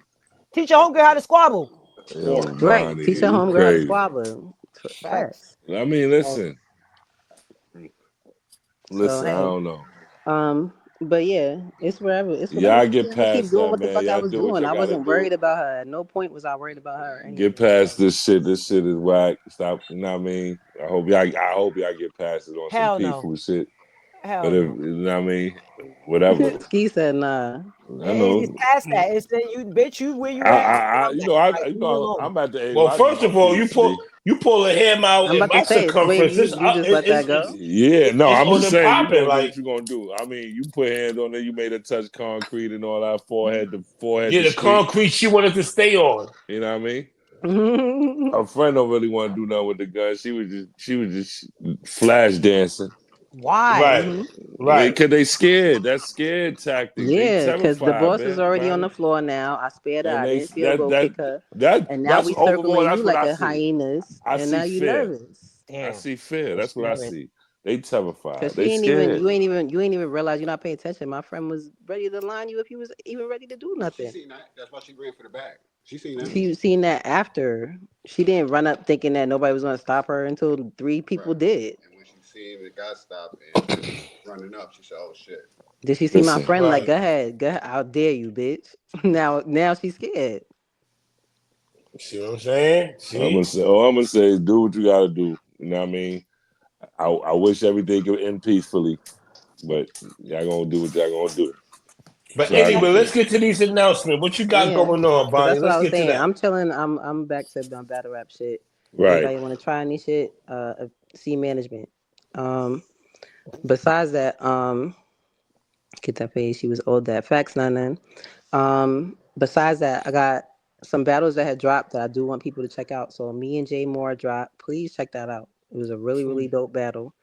Teach your homegirl how to squabble. Yo, Right. Bonnie, Teach her you homegirl how to crazy. squabble. Facts. I mean, listen. Listen, I So don't know. hey, but yeah, it's whatever. It's whatever. Y'all I'm get gonna keep past doing that, what the man. fuck I Y'all was do what doing. y'all I gotta wasn't do. worried about her. At no point was I worried about her. Anyway. Get past this shit. This shit is whack. Stop. You know what I mean? I hope y'all get past it on Hell some no. peaceful shit. Hell But if no. you know what I mean, whatever. Ski said nah. I know. It's past that. It's that you bitch. You where you at? I'm at the age. Well, Where I just first want of all, peace, B. you pull a him out I'm in about to my say, Swave, circumference. you just let that go. Yeah, no, it's I'm on just and saying you popping. gonna do Like what you gonna do. I mean, you put hands on there, you made her touch concrete and all that forehead to yeah, the the street. concrete she wanted to stay on. You know what I mean? Her friend don't really want to do nothing with the gun. She was just flash dancing. Why? Right, right. Because they scared. That's scared tactic. They Yeah, because the terrified, boss is man. already on the floor now. I spared her. And I they didn't see her go kick her. And now that's we overall. circling That's you what like I a see. hyenas. I And see now you fear. nervous. Damn. I see fear. It's That's what I scary. see. They terrified. Because They scared. you ain't even realize you're not paying attention. My friend was ready to line you if you was even ready to do She nothing. seen that. That's why she ran for the bag. She seen that. She seen that after. She didn't run up thinking that nobody was gonna stop her until 3 people did. And when she seen the guy stop and running up, she said, "Oh shit." Did she see my Listen. friend like, Right. go ahead, I'll dare you, bitch. Now she's scared. See what I'm saying? I'm gonna say is do what you gotta do. You know what I mean? I wish everything could end peacefully, but y'all gonna do what y'all gonna do. But So anyway, let's get to these announcements. What you got Yeah. going on, So Bonnie? that's what I Let's was get to saying. that. I'm chilling. I'm back to my battle rap shit. right. Anybody want to try any shit? C management. Besides that, get that page. She was old that facts 99. Besides that, I got some battles that had dropped that I do want people to check out. So me and Jay Moore dropped. Please check that out. It was a really dope battle.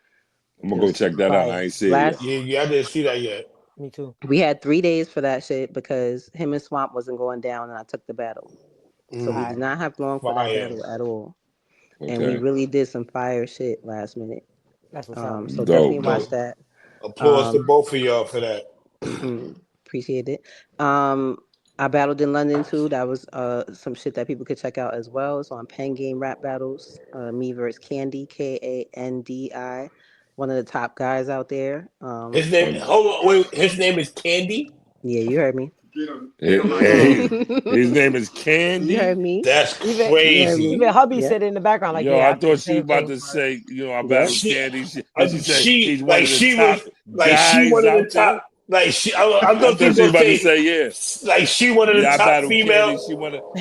I'm gonna go check that out. I ain't see it yet. Yeah, I didn't see that yet. Me too. We had 3 days for that shit because him and Swamp wasn't going down, and I took the battle. So we did not have long for that battle at all. Okay. And we really did some fire shit last minute. That's what's up. So definitely watch that. Applause to both of y'all for that. Appreciate it. I battled in London too. That was some shit that people could check out as well. It's on Pen Game Rap Battles. Me versus Candy, Kandi. One of the top guys out there. His name. Hold on, wait. His name is Candy. Yeah, you heard me. His name is Candy. You heard me. That's crazy. Even hubby said in the background like, Yo, yeah, I thought she was about too. to say, I battled Candy. She said She she's one of the top was like she guys one of the out there. top. Like I I thought you thought you were was about gonna to say say yes. like she one of the Yeah, I top battled Candy. female.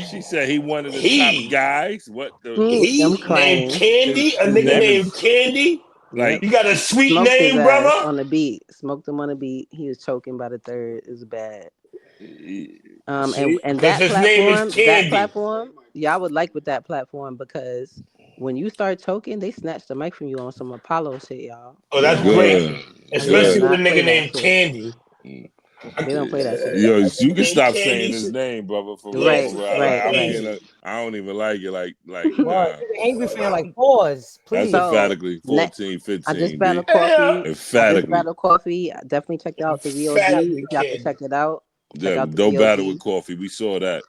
She said he one of the top He guys. What the I'm he named crying. Candy. A his nigga name Yep. named is Candy. Yep. like You got a sweet Smoked his name, ass brother. on the beat. Smoked him on the beat. He was choking by the third. It was bad. And See, because his name is Candy. y'all would like with that platform because when you start choking, they snatch the mic from you on some Apollo shit, y'all. Oh, They that's don't play. great. good, They do Especially good. with a not play nigga that named shit. Candy. They don't play that shit. Yo, A you nigga can named stop saying Candy. his name, brother. For real, Yeah, Right, for real. right, I'm right. easy. getting. I don't even like it. Like, What? nah. He's an angry fan. Like, pause, That's please. So emphatically next, 14, I just 15, B. battled Coffee. Emphatically. I definitely checked out the VOD. Emphatically If y'all can Candy. check it out, check Yeah, out the don't battle with VOD. coffee. We saw that.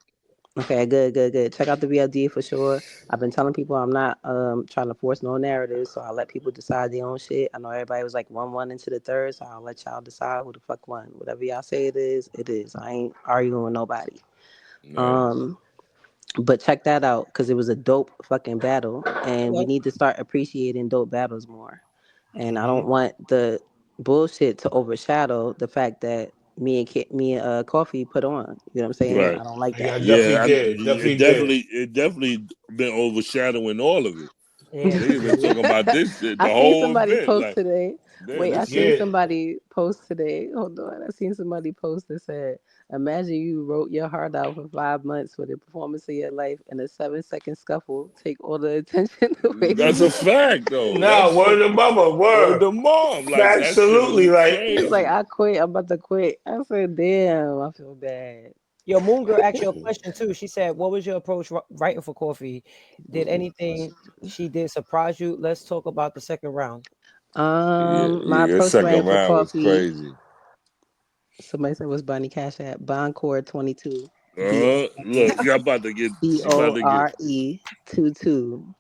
Okay, good, good, good. Check out the VLD for sure. I've been telling people I'm not trying to force no narratives, so I'll let people decide their own shit. I know everybody was like 1-1 into the third, so I'll let y'all decide who the fuck won. Whatever y'all say it is, it is. I ain't arguing with nobody. Right. Um, but check that out because it was a dope fucking battle, and we Okay. need to start appreciating dope battles more. And I Mm-hmm. don't want the bullshit to overshadow the fact that me and Coffee put on. You know what I'm saying? Right. I don't like Yeah, I that. definitely Yeah, did. Definitely did. it definitely been overshadowing all of it. Yeah. Niggas been talking about this shit the I seen whole somebody event. post Like, today. damn, Wait, I this seen shit. Yeah. somebody post today. Hold on. I seen somebody post that said, imagine you wrote your heart out for 5 months for the performance of your life and a 7-second scuffle take all the attention away from That's a you. fact, though. Nah, That's word of mama, word word. to mom. Like that shit Absolutely, is like He was like, crazy. I quit. I'm about to quit. I said, damn, I feel bad. Yo, Moon Girl asked you a question too. She said, "What was your approach writing for Coffee? Did anything she did surprise you? Let's talk about the second round." Yeah, My yeah. approach Second writing for round was Coffee. crazy. Somebody said, what's Bonnie Cash at? Boncore 22. Look, y'all about to get. She about to get. Core 22.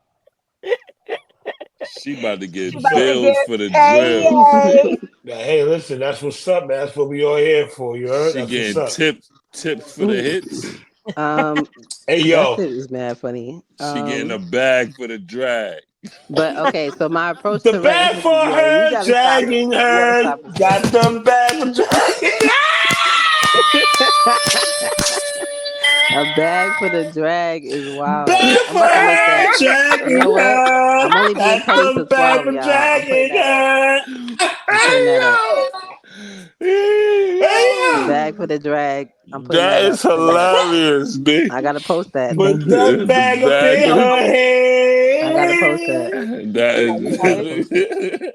She about to She get about to bills get for the drill. paid. now, hey, listen, that's what's up, man. That's what we all here for, you heard? She That's what's getting up. tips for the hits. um, Hey that yo, shit is mad funny. She getting a bag for the drag. But okay, so my approach the to writing bag for for yo, you her, gotta stop it. dragging You gotta her. stop it, Got Joe. the bag for dragging A bag for the drag is wild. bag I'm for about to make that. her, You know dragging what? her. I'm only being Got petty the till bag 12, for y'all. I'm putting dragging that up. her. I'm putting Hey that up. yo, hey A yo. bag for the drag. I'm putting That that up is tonight. hilarious, B. I gotta post that. Thank Put you. the The bag up bag in for her the I gotta post that. hand. You got Gotta it. post it. that.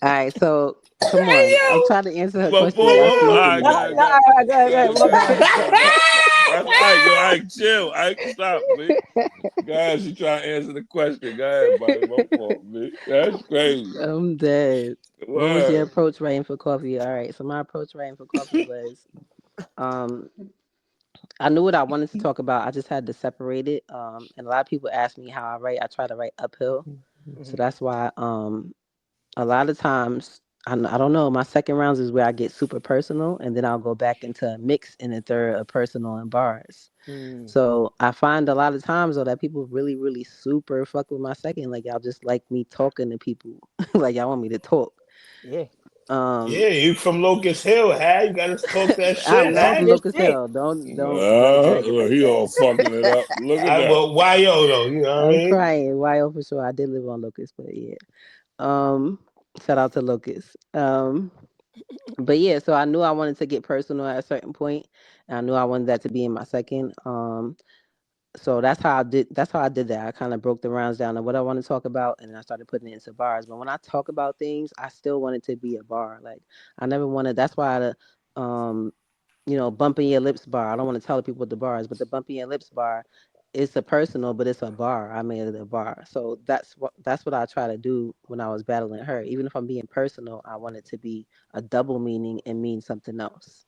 All right, so come Hey on. I'm yo, trying to answer her But question. boy, hey Y'all all seem yo. to right, be No, guys, no, quiet. all right, go ahead, go ahead. guys, My bad. guys, guys. All right, yo, I chill. I stop, B. Guys, you trying to answer the question. Go ahead, buddy. My fault, B. That's crazy. I'm dead. What was your Wow. approach writing for coffee? All right, so my approach writing for coffee was um I knew what I wanted to talk about. I just had to separate it. And a lot of people ask me how I write. I try to write uphill. So Mhm. that's why a lot of times I don't know, my second rounds is where I get super personal and then I'll go back into a mix in the third of personal and bars. Mm. So I find a lot of times though that people really, really super fuck with my second. Like y'all just like me talking to people. Like y'all want me to talk. Yeah, Um Yeah, you from Locust Hill, Hal. You gotta talk that I'm shit, not talk Hal. from your Locust shit. Hill. Don't Well, drag it like he that. all fucking it up. Look at that. Well, why yo though? You know what I I'm mean? crying. YO for sure. I did live on Locust, but yeah. Um, Shout out to Locust. But yeah, so I knew I wanted to get personal at a certain point, and I knew I wanted that to be in my second. So that's how I did. That's how I did that. I kind of broke the rounds down of what I want to talk about, and then I started putting it into bars. But when I talk about things, I still want it to be a bar. Like I never wanted. That's why um, bumping your lips bar. I don't want to tell people what the bar is, but the bumping your lips bar, it's a personal, but it's a bar. I made it a bar. So that's what I try to do when I was battling her. Even if I'm being personal, I want it to be a double meaning and mean something else.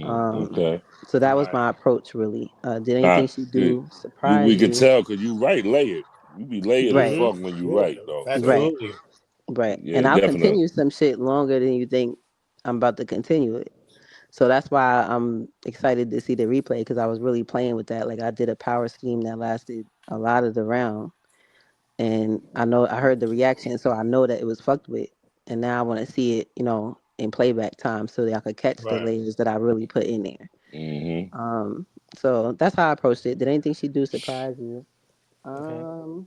Um, Okay. so that was Right. my approach really. Did Huh. anything she You, do surprise we could you? tell because you write layered. You be layered as Right, fuck when you Yeah, write, though. So right, absolutely. right. yeah, And I'll definitely. continue some shit longer than you think I'm about to continue it. So that's why I'm excited to see the replay because I was really playing with that. Like I did a power scheme that lasted a lot of the round, and I know I heard the reaction, so I know that it was fucked with. And now I want to see it, in playback time so that I could catch the layers that I really put in there. Mm-hmm. So that's how I approached it. Did anything she do surprise you? Okay.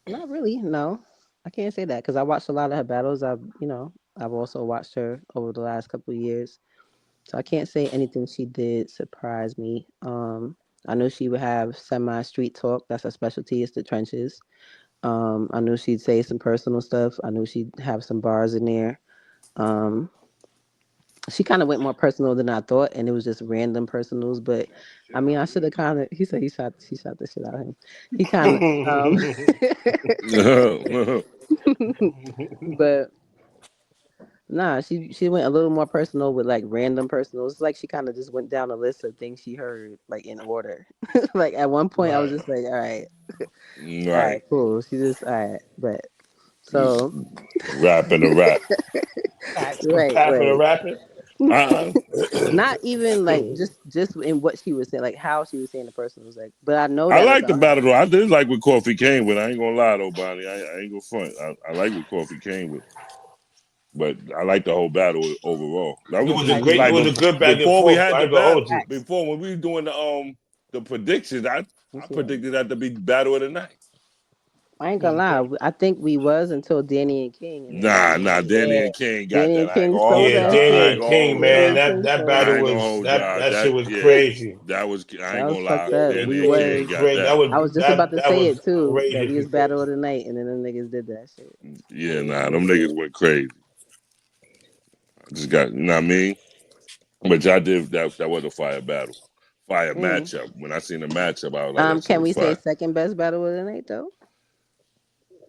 Not really. No, I can't say that because I watched a lot of her battles. I've also watched her over the last couple of years, so I can't say anything she did surprise me. I knew she would have semi street talk. That's her specialty. Is the trenches. I knew she'd say some personal stuff. I knew she'd have some bars in there. Um, she kind of went more personal than I thought, and it was just random personals. But I mean, I should have kind of. He said she shot the shit out of him. He kind of. But nah, she went a little more personal with like random personals. It's like she kind of just went down a list of things she heard like in order. Like at one point, I was just like, all right, cool. She just all right, but so rapping a rap. right. Uh-uh. Not even like just in what she was saying, like how she was saying the person was like. But I know I that like the about her. battle though. I did like what Coffee came with. I ain't gonna lie though, Bonnie. I ain't gonna front. I like what Coffee came with. But I like the whole battle overall. That was it was a good back and before we forth. had I the ain't gonna battle. hold you. Before when we were doing the predictions, I predicted that to be battle of the night. I ain't gonna lie. I think we was until Danny and King. And Nah. Danny and King got Danny that. and I ain't King gonna stole hold Yeah, y'all. that Danny I shit. ain't and gonna King, hold man, y'all. that I battle ain't gonna was hold y'all. that shit was Yeah, crazy. that was. I That ain't was gonna fucked lie. up. That Danny We and shit King was was. got crazy. that. I was just about to That say was it too. That we crazy. was battle of the night, and then them niggas did that shit. Yeah, them niggas went crazy. I just got, you know what I mean? But y'all did that was a fire battle. Fire matchup. When I seen the matchup, I was like, that shit Can was we say fire. second best battle of the night though?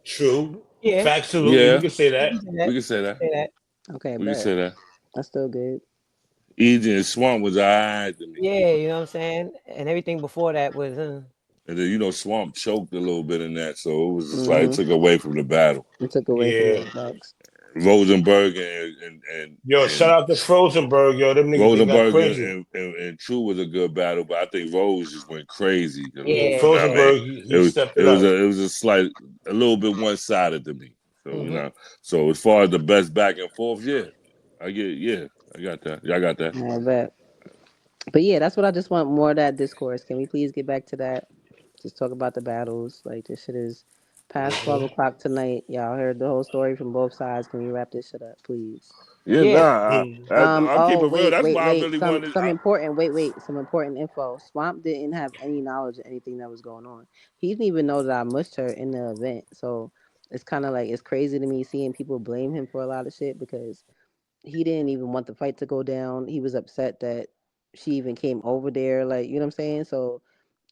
True. Yeah. Absolutely. Yeah, We can say that. we can say that. Say that. Okay, We can bet. say that. That's still good. Easy and Swamp was alright to me. Yeah, you know what I'm saying? And everything before that was And then, Swamp choked a little bit in that, so it was just like it Mm-hmm. took away from the battle. It took away from Yeah. the backs. Rosenberg and Yo, shout out to Frozenberg, yo. Them niggas they got Rosenberg crazy. and True was a good battle, but I think Rose just went crazy a little. Yeah, You know what I mean? Frozenberg, he stepped it up. It was a little bit one sided to me. So Mm-hmm. So as far as the best back and forth, I got that. Y'all got that. I bet. But yeah, that's what I just want more of that discourse. Can we please get back to that? Just talk about the battles. Like this shit is past 12 o'clock tonight. Y'all heard the whole story from both sides. Can we wrap this shit up, please? Yeah, Yeah. I'll keep Oh it real. wait, That's wait, why I wait. really wanted. Some important info. Swamp didn't have any knowledge of anything that was going on. He didn't even know that I mushed her in the event. So it's kind of like it's crazy to me seeing people blame him for a lot of shit because he didn't even want the fight to go down. He was upset that she even came over there. Like you know what I'm saying. So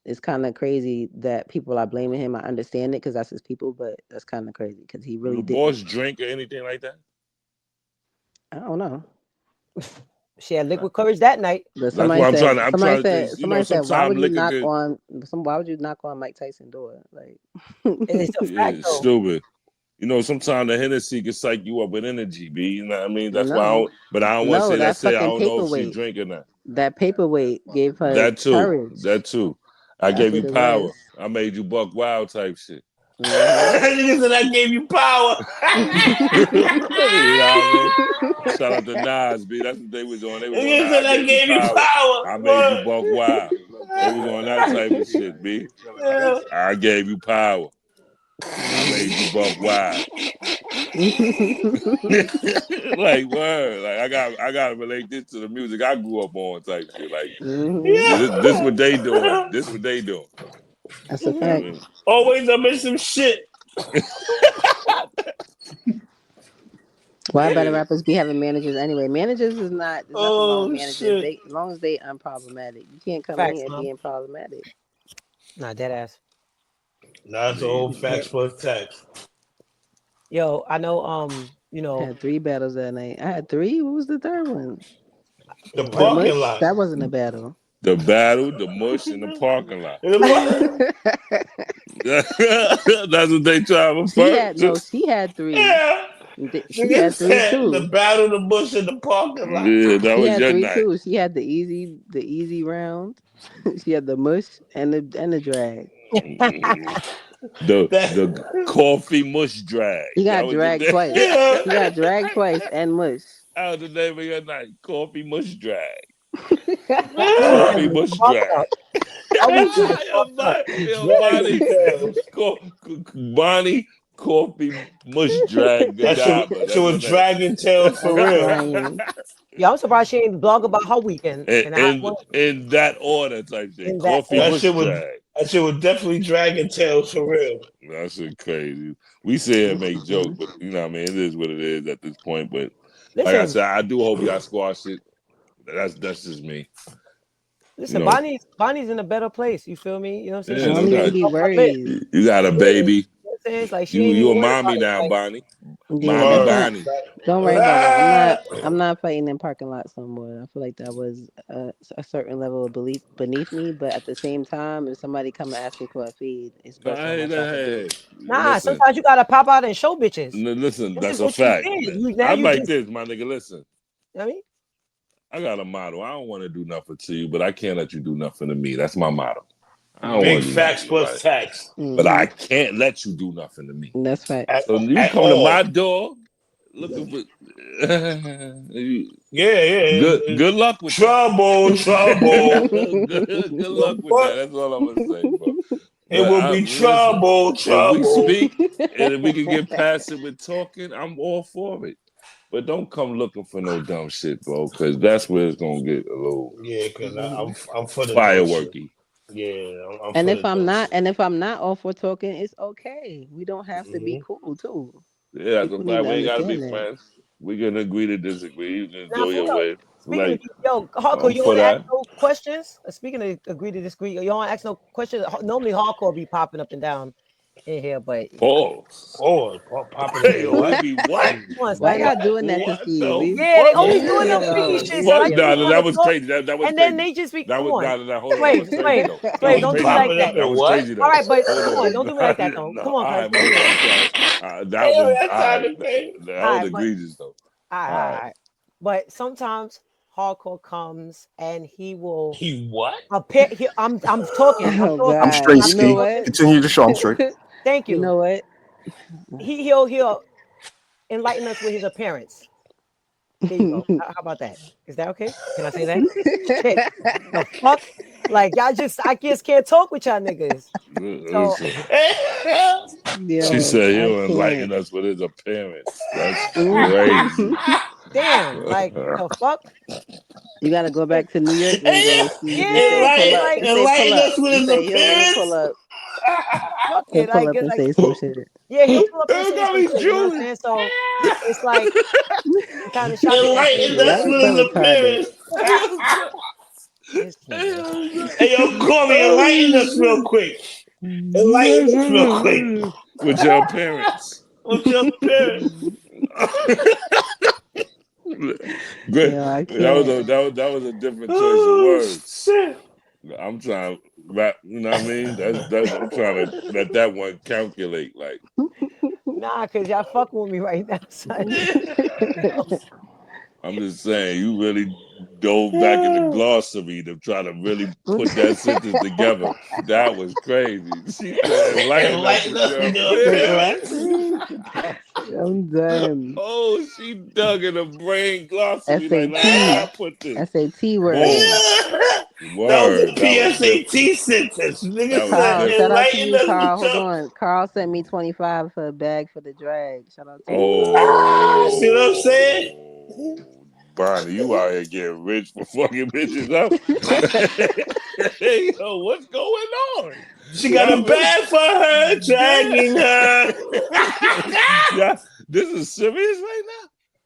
it's kind of crazy that people are blaming him. I understand it because that's his people, but that's kind of crazy because he Do really the didn't. boss drink or anything like that? I don't know. She had liquid courage that night. But That's why I'm trying. I'm trying to think. somebody said, Sometimes liquor could. why would you knock on Mike Tyson's door? Like, It's a fact Yeah, though. stupid. Sometimes the Hennessy can psych you up with energy, B. You know what I mean? That's why no, I don't want to no, say that. that Say I fucking don't know if she paperweight, drinking that. that paperweight gave her That too. courage. That too. I That's gave you what it power. was. I made you buck wild type shit. Niggas said I gave you power. You know what I mean? Shout out to Nas, B. That's what they was on. They was on Niggas that. said I I gave you gave you power. power. I made you What? buck wild. They was on that type of shit, B. Yeah. I gave you power. I made you buck wild. Like word. Like I gotta relate this to the music I grew up on type shit. Like this what they doing. This what they doing. That's a You know what I fact. mean? Always up in some shit. Why better rappers be having managers anyway? Managers is not. There's nothing wrong with Oh managers. shit. They as long as they unproblematic. You can't come in Facts, here mom. being problematic. Nah, dead ass. That's the old Yeah. facts plus text. Yo, I know. I had 3 battles that night. I had 3. What was the third one? The The parking mush. lot. That wasn't a battle. The battle, the mush, in the parking lot. That's what they try to refer to. She had 3. Yeah. She Niggas had 3 said the too. battle, the bush, in the parking lot. Yeah, that She was had your 3 night. too. She had the easy round. She had the mush and the drag. The coffee mush drag. He That got was your dragged thing. twice. Yeah. He got dragged twice and mush. How's the name of your night? Coffee Mush Drag. Our Coffee weekend was Mush fucked Drag. up. Our weekend was Yo, fucked up. Dragon tails. Bonnie Coffee Mush Drag That shit, Godiva. that shit That's was the name. dragon tails for I'm real. crying. Yeah, I'm surprised she ain't blog about her weekend. And I went in that order type shit. in that Coffee order. Mush Drag. That shit was definitely dragon tails for real. That shit crazy. We say it make jokes, but you know what I mean? It is what it is at this point. But like I Listen, said, I do hope y'all squash it. That's just me. listen, You know, Bonnie's in a better place. You feel me? You know what I'm Yeah, saying? I no don't She's even doubt. be off her list. worried. You got a Yeah, baby. you know what I'm saying? It's like she ain't You even a worried mommy about it. now, Like, Bonnie. Yeah, Mommy Word. Bonnie. don't worry about it. I'm not fighting in parking lots no more. I feel like that was a certain level of belief beneath me. But at the same time, if somebody come and ask me for a feed, it's best how much I can do. nah, Listen, sometimes you gotta pop out and show bitches. listen. This That's is a what you fact. did. I'm You like just, this, my nigga. Listen, you know what I mean? I got a motto. I don't want to do nothing to you, but I can't let you do nothing to me. That's my motto. I don't Big want to do nothing facts to you, plus right? tax. But I Hmm. can't let you do nothing to me. That's At, facts. So you at come to all. my door looking for Yeah. good luck with Trouble, trouble. good luck with that. That's all I'm gonna say, bro. It But will be listen, trouble, if we trouble. speak and if we can get past it with talking, I'm all for it. But don't come looking for no dumb shit, bro, because that's where it's gonna get a little Yeah, because I'm for the dumb shit. fireworky. Yeah, I'm And for the if I'm dumb not, shit. and if I'm not all for talking, it's okay. We don't have to be Hmm. cool too. Yeah, that's a People need fact. to We ain't gotta be understand that. friends. We can agree to disagree. You can Nah, go for your real. way. Speaking of Like, hardcore, you for don't ask that. no questions. Speaking of agree to disagree, you don't ask no questions. Normally hardcore be popping up and down in here, but Pause. Oh, popping in Hey, here. yo, we What? be what? come on, Why son. y'all Like, doing that to What Steve? the yeah, they fuck? always Leave doing me them freaky alone. shit. So Fuck like no, people no, want that to was talk, crazy. That was and then crazy. they just be, That come was on, hold on. That was crazy though. That Slave, was He don't do me crazy. like popping that. up That in was what? crazy All though. right, but Hold come on, on. don't do me like that though. No, Come on, all cuz. right, my bad. That Hey, yo, was that all right. time of day. That All was right, but egregious though. All right. all right. But sometimes hardcore comes and he will He what? appear. I'm talking. I'm Oh talking. I'm God! straight, I'm You know Ski. talking. what? Continue the show. I'm straight. Thank You you. know what? He'll enlighten us with his appearance. There you go. How about that? Is that okay? Can I say that? Shit. The fuck? Like I just can't talk with y'all niggas. So Listen, she Yo, said I he'll can't. enlighten us with his appearance. That's You crazy. damn, like the fuck? gotta go back to New York lingo, Steve, and say Yeah, pull cause up. like You say pull enlighten up. us with You his say he'll pull appearance. up. fuck He'll it. pull up and Like say some shit. yeah, he'll pull up and Look say at some me, shit, you know what I'm Julie. saying? So it's like I'm kind of shocked at that same Enlighten Y'all us time. is with so his retarded. appearance. This nigga. Hey, yo, Corey, enlighten us real quick. Enlighten us real quick. With your appearance. What's your appearance? Good. Yo, I can't. That was a different choice of Oh, words. shit. I'm trying to rap, you know what I mean? That's I'm trying to let that one calculate. Like Nah, cause y'all fucking with me right now, son. I'm just saying, you really dove back in the glossary to try to really put that sentence together. That was crazy. She said, enlighten us Enlighten with us your with your The appearance. appearance. glossary. I'm done. Oh, she dug in the brain glossary like, nah, how can I SAT. put this? SAT Boom. words. That was a Word. That was different. PSAT sentence. Nigga That was said, Carl, shout different. out to enlighten you, us with Carl. Hold your. on. Carl sent me 25 for a bag for the drag. Shout out to you, Carl. See what I'm saying? Oh, Bonnie, you out here getting rich for fucking bitches up. Hey, yo, what's going on? She got Y'all a really? bag for her, dragging her. Yeah, this is serious right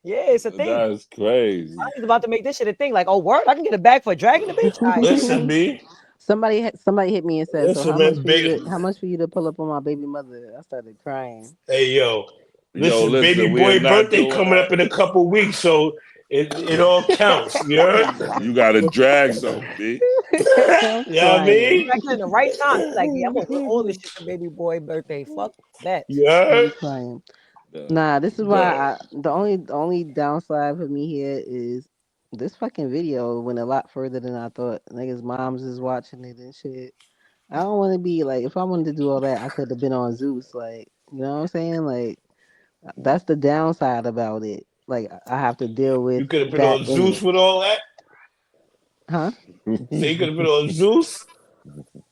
Yeah, it's a now. thing. That's crazy. I was about to make this shit a thing. Like, oh, word, I can get a bag for dragging the bitch. All right, Listen, B. Somebody hit me and said, "So Listen, man, big. how much for you to pull up on my baby mother?" I started crying. Hey, yo. Yo, Listen, baby listen, we are boy not birthday doing coming that. up in a couple weeks, so it all counts. You heard? You got to drag something, B. I'm You know what I crying. mean? back in the right time. Like, yeah, I'm gonna do all this shit for baby boy birthday. Fuck that. You I'm heard? crying. Yeah. Nah, this is why No. the only downside for me here is this fucking video went a lot further than I thought. Niggas' moms is watching it and shit. I don't want to be like, if I wanted to do all that, I could have been on Zeus. Like, you know what I'm saying? Like, that's the downside about it. Like I have to deal with You could have been that on in Zeus it. with all that. Huh? So you could have been on Zeus.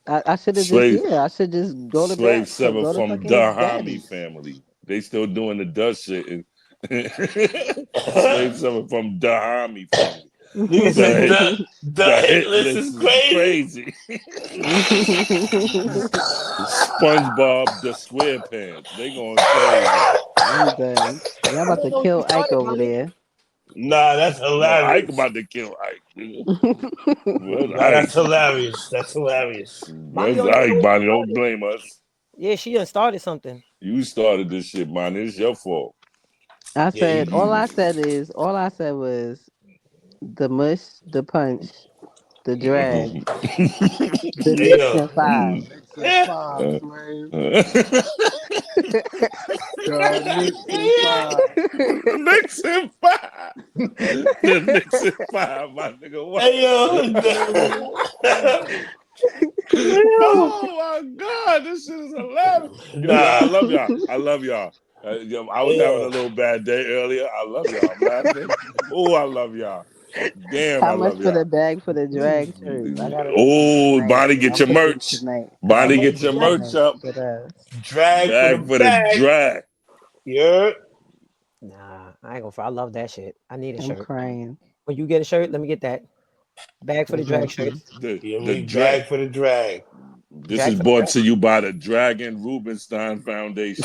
I should have just Slave I should just go to Slave bed, Seven go to from fucking Dahami daddy's. family. They still doing the dust shit. Slave Seven from Dahami family. Nigga said the The hit hit list list is is crazy. crazy. SpongeBob the SquarePants. They going crazy. I'm done. Y'all about to kill Ike over there. Nah, that's No, Ike hilarious. about to kill Ike. Where's Nah, that's Ike? hilarious. That's hilarious. Bonnie Where's don't even know Ike, what Bonnie? Don't started. blame us. Yeah, she done started something. You started this shit, Bonnie. It's your fault. I Yeah, said all I said was the mush, the punch, the drag, the hey Knicks yo. and five. Knicks and Yeah. five, man. The Knicks and five. Knicks and five. The Knicks and five, my nigga. What? Hey yo. Oh my God, this shit is hilarious. Yo, y'all, I Nah. love y'all. I love y'all. Yo, I was having a little bad day earlier. I love y'all. I'm laughing. Oh, I love y'all. Damn, I How much love for the y'all. bag for the drag shirts? I gotta make these Oh, tonight. Bonnie, get I'm your put these merch. tonight. I'm Bonnie, put get these your merch tonight. up. Good ass. Drag for the Bag for the bag. drag. Yeah. Nah, I ain't gonna. I love that shit. I need a I'm shirt. crying. When you get a shirt, let me get that bag for the drag Exactly. shirts. You The mean drag. bag for the drag. This Drag is for the brought drag. to you by the Dragon Rubenstein Foundation.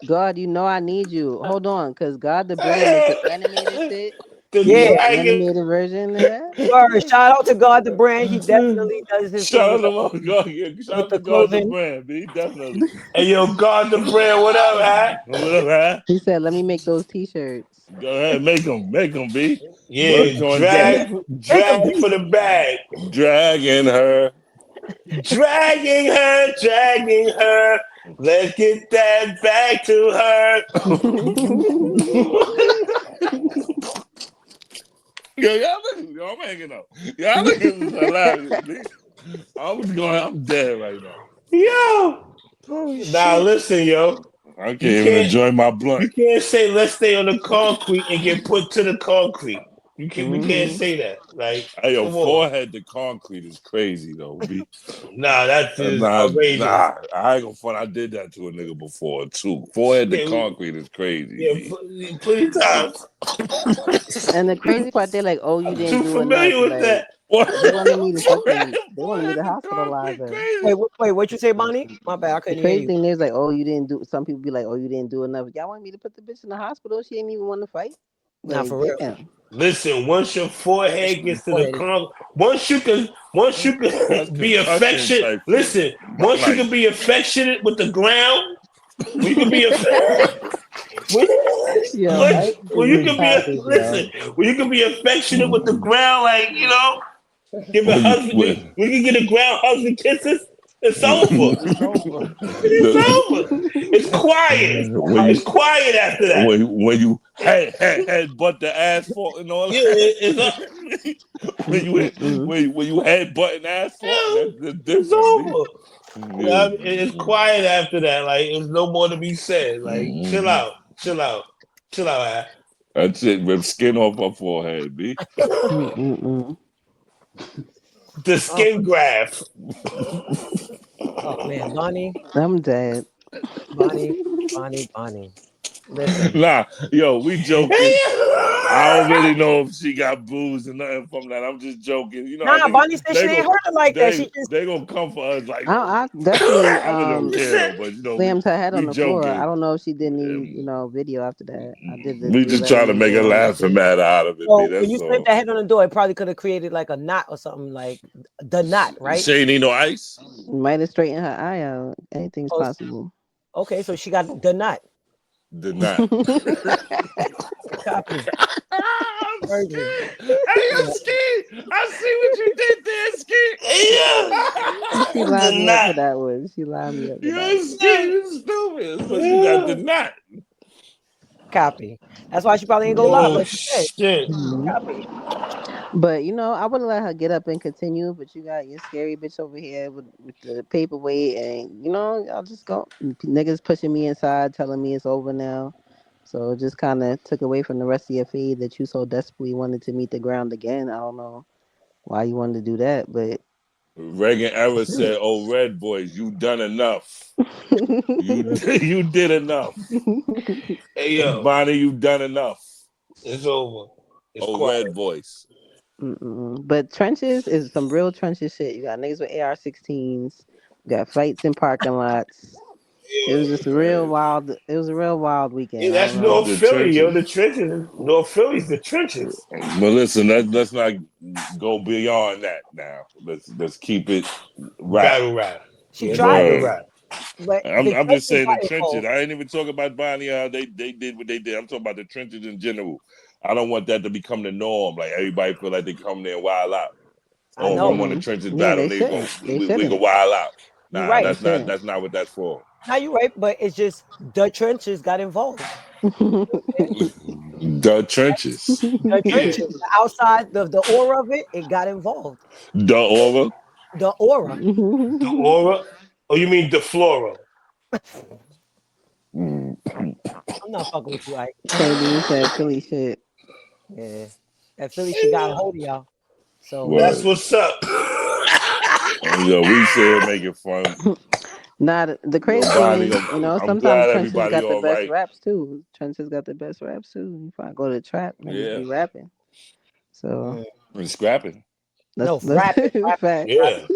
God, you know I need you. Hold on, cause God the brand is the animated shit. The You Yeah. get the dragon. animated version of that. Word. Shout out to God the brand. He definitely does his Shout out things to God. Yeah, shout with out to the God the clothing. brand, B. Definitely. Hey yo, God the brand, what up, huh? What up, huh? He said, "Let me make those T-shirts." Go ahead, make them, B. Yeah, Merch on Make deck. a, make a drag beat. for the bag. Dragging her. Dragging her. Let's get that back to her. Yo, I'm hanging up. Y'all niggas is hilarious, B. I'm dead right now. Yo. Oh Now shit. listen, yo. I can't You even can't enjoy my blunt. you can't say let's stay on the concrete and get put to the concrete. We can't Mm-hmm. say that. Like, Hey, yo, come on. forehead to concrete is crazy though, B. Nah, that is outrageous. Nah, I ain't gonna front. I did that to a nigga before too. Forehead to Yeah, concrete is crazy, yeah, B. plenty times. And the crazy part, they're like, "Oh, you I'm didn't too do enough." familiar with Like that. What? they wanted me to they wanted me Forehead to to hospitalize concrete her. crazy. Wait, what you say, Bonnie? My bad, I The couldn't hear crazy you. thing is like, "Oh, you didn't do." Some people be like, "Oh, you didn't do enough." Y'all want me to put the bitch in the hospital? She didn't even want to fight. Nah, Like, for real. damn. Listen, once your forehead gets to the Forehead. once you That's can be concussion affectionate. type shit. Listen, But once you like, can be affectionate with the ground, when you can be when, Yo, Ike when is you a can be topic, listen, yo. when you can be affectionate with the ground, like giving when you hugs, when you get the ground hugs and kisses, it's over. It's over. It's the, over. It's quiet. when It's you quiet after that. when you head butt the asphalt and all Yeah, that. it's up. Mm-mm-mm. when you head butting asphalt, that's It's different, B. over. Yeah. It's quiet after that. Like, there's no more to be said. Like, chill Mhm. out, chill out, chill out. Al. That's it. Rip skin off her forehead, B. Mm-mm-mm. The Oh, skin graft. oh man, Bonnie, I'm dead. Bonnie. Listen. Nah, yo, we joking. I don't really know if she got bruised or nothing from that. I'm just joking. You know how Nah, niggas Bonnie said she ain't hurt her like that. She just they gonna come for us like I definitely I really don't care though. But you know slammed her head on we the floor. I joking. don't know if she did any, video after that. I did the We just trying to make a 311 laughing matter out of it, B. so when you That's slammed all. that head on the door, it probably could have created like a knot or something, like the knot, right? She ain't need no ice. Might have straightened her eye out. Anything's Oh, possible. okay, so she got the knot. Did not. Copy. I'm Virgin. scared. Hey, you Yeah. scared? I see what you did there, She scared. The lined me up for knot. that one. She lined me up for that You're one. scared. You stupid. But you got the knot. Copy. That's why she probably ain't go live, Oh like you said. shit. Mhm. Copy. But I wouldn't let her get up and continue. But you got your scary bitch over here with the paperweight, and I'll just go. Niggas pushing me inside, telling me it's over now. So it just kind of took away from the rest of your fade that you so desperately wanted to meet the ground again. I don't know why you wanted to do that, but Reagan Era said, "Oh, Red Boys, you done enough. You you did enough. Hey yo, Bonnie, you done enough." it's over. It's Oh, quiet. Red Voice. But trenches is some real trenches shit. You got niggas with AR-16s. You got fights in parking lots. It was just a real wild. It was a real wild Yeah, weekend. I that's don't know. North The Philly, yo. The trenches. trenches. North Philly's the trenches. But listen, let's not go beyond that now. Let's keep it rap. Battle rap. She Yeah, it's tried battle it, Word. rap. but the I'm just trenches saying the got trenches. involved. I ain't even talking about Bonnie. They did what they did. I'm talking about the trenches in general. I don't want that to become the norm. Like everybody feel like they come there and wild out. I Oh, if I'm know. on the trenches Yeah, battle, they shouldn't. They we go shouldn't. wild out. You're Nah, right. They shouldn't. that's not what that's for. Now you're right, but it's just the trenches got involved. The trenches. The Yeah. trenches, the outside, the aura of it, it got involved. The aura. The aura. The aura. Oh, you mean the flora? Mm. I'm not fucking with you, Ike. KB said Philly shit. Yeah. That Philly shit got a hold of y'all. So That's Word. what's up. We said making fun. Nah, the Yo, crazy thing Bonnie, is, I'm sometimes glad trenches everybody got the all best right. raps too. Trenches got the best raps too. If I go to the trap, niggas Yeah. be rapping. So And scrapping. no, let's frapping, frapping, facts. Yeah. frapping.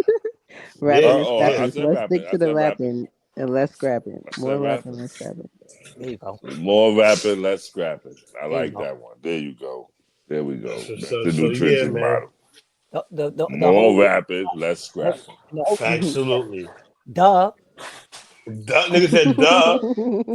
Rapping Yeah. and Yeah. I scrapping. So said let's rapping. stick I to the said rapping. rapping and less scrapping. I More said rapping, rapping. less scrapping. There you go. More rapping, less scrapping. I There you like go. that one. There you go. There we go. That's what's That's up. the So new yeah, trenches man. model. The More whole rapping, less scrapping. no, Absolutely. duh, Duh, nigga said duh.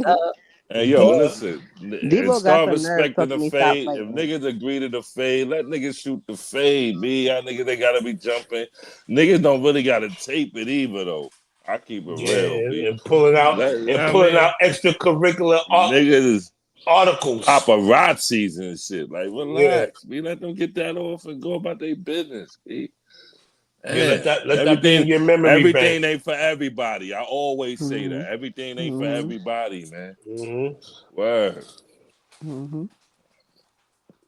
duh. Hey, yo, Duh. listen, and Debo got start some nerve respecting talking the to me stop fade. If fighting. niggas agree to the fade, let niggas shoot the fade. Me, y'all niggas, they gotta be jumping. Niggas don't really gotta tape it either, though. I keep it real, Yeah, B. and pulling out You know what I mean? extracurricular Niggas is articles. paparazzis and shit. Like, Yeah. relax. We let them get that off and go about their business, B. Yeah, Yeah. let that be in your memory Everything bank. ain't for everybody. I always say Mm-hmm. that. Everything ain't for Mm-hmm. everybody, man. Mm-hmm. Word. Mm-hmm.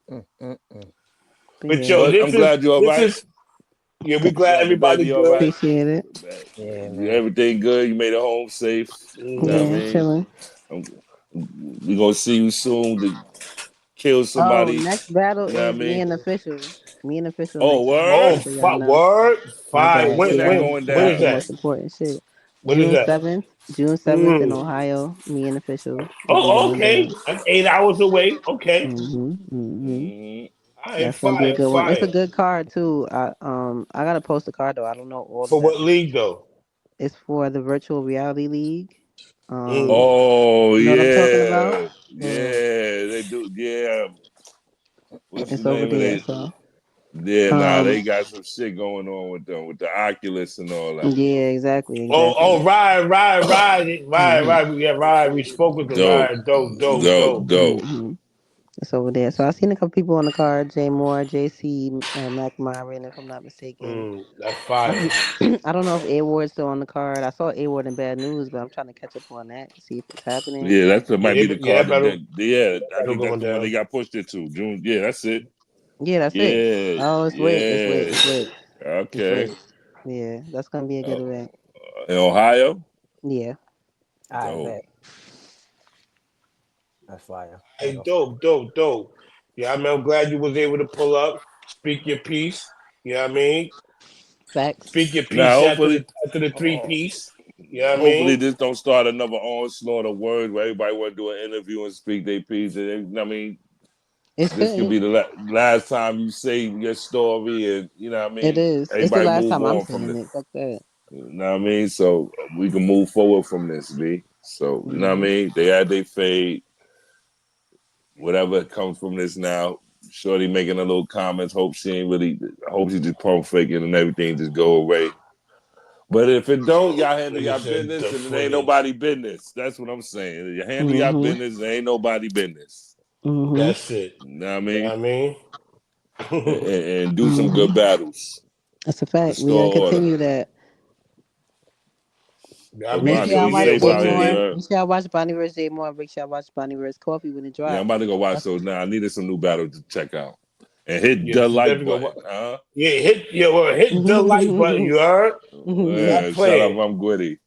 But But yeah, yo, But I'm glad you're all this right. is yeah, we glad Glad the everybody baby all good. right. appreciate it. Yeah, man. Everything good. You made it home safe. You know what I Yeah, Mm-hmm. mean? chilling. We gonna see you soon to kill Oh, somebody. next battle You know what I is me mean? and official. Me and official Oh, next battle. word? Just so y'all know. Word, My fine. bad. When that Yeah, going When that's is the down? that? most important shit. When is that? June 7th in Mm. Ohio. Me and official will be Oh, going okay. down. That's 8 hours away. Okay. Mm-hmm. Mm-hmm. All right, That's gonna be a fire, good one. It's a fire. good card too. I gotta post a card though. I don't know all the For what battles. league though? It's for the virtual reality league. Mm. Oh You know what I'm talking about? yeah, yeah. They do. Yeah. What's the It's over name of there. they? So Yeah, nah, um they got some shit going on with them, with the Oculus and all that. yeah, exactly, Oh, exactly. right. hmm Yeah, right. We spoke with them. Dope, Right, dope. dope. hmm It's over there. So I seen a couple people on the card: Jay Moore, JC, Mac Myron, if I'm not mistaken. That's I fire. don't, I don't know if A Ward's still on the card. I saw A Ward in Bad News, but I'm trying to catch up on that to see if it's happening. Yeah, that might be the Yeah, card that. Yeah, I battle think that's going the one they down. got pushed it to June. Yeah, that's it. Yeah, that's it. Yeah, Oh, it's lit. It's lit. yeah. It's lit. It's Okay. lit. Yeah, that's gonna be a good event. In Ohio. Yeah. I Dope. bet. That's fire. Hey, dope. Yeah, I mean, I'm glad you was able to pull up, speak your piece. You know what I mean? Facts. Speak your Now, piece after the three piece. You know what I hopefully, mean? this don't start another onslaught of words where everybody want to do an interview and speak their piece. And, I mean, It this could shouldn't. be the last time you say your story, and you know what I It mean. is. It's the Everybody last move time I'm on from saying this. it. Fuck that. You know what I mean? So we can move forward from this, B. So you know what I hmm mean? They had their fade. Whatever comes from this now, Shorty making a little comments. Hope she ain't really. Hope she just pump faking and everything just go away. But if it don't, y'all handle Nigga y'all said business, the and it ain't footage. nobody business. That's what I'm saying. You handle y'all hmm business, it ain't nobody business. hmm That's it. You know what I You know mean? what I mean? and do some good battles. That's a fact. We're Restore gonna continue order. that. I Make mean, sure Bonnie, y'all be watch safe Jay out here, you Moore. heard? Make sure y'all watch Bonnie vs. Jay Moore. Make sure y'all watch Bonnie vs. Coffee when it drops. Yeah, I'm about to go watch those now. I needed some new battles to check out. And hit the you like definitely button, huh? yeah, hit the like button. You heard? Stop Yeah, shout out playing. I'm Gwitty.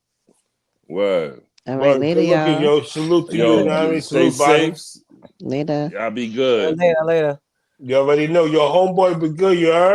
Word. All right, But later, good looking, y'all. yo. Salute to you. You know what I Yo, mean? stay Salute, Bonnie. safe. Later. Y'all be good. Later. You already know your homeboy be good. You heard?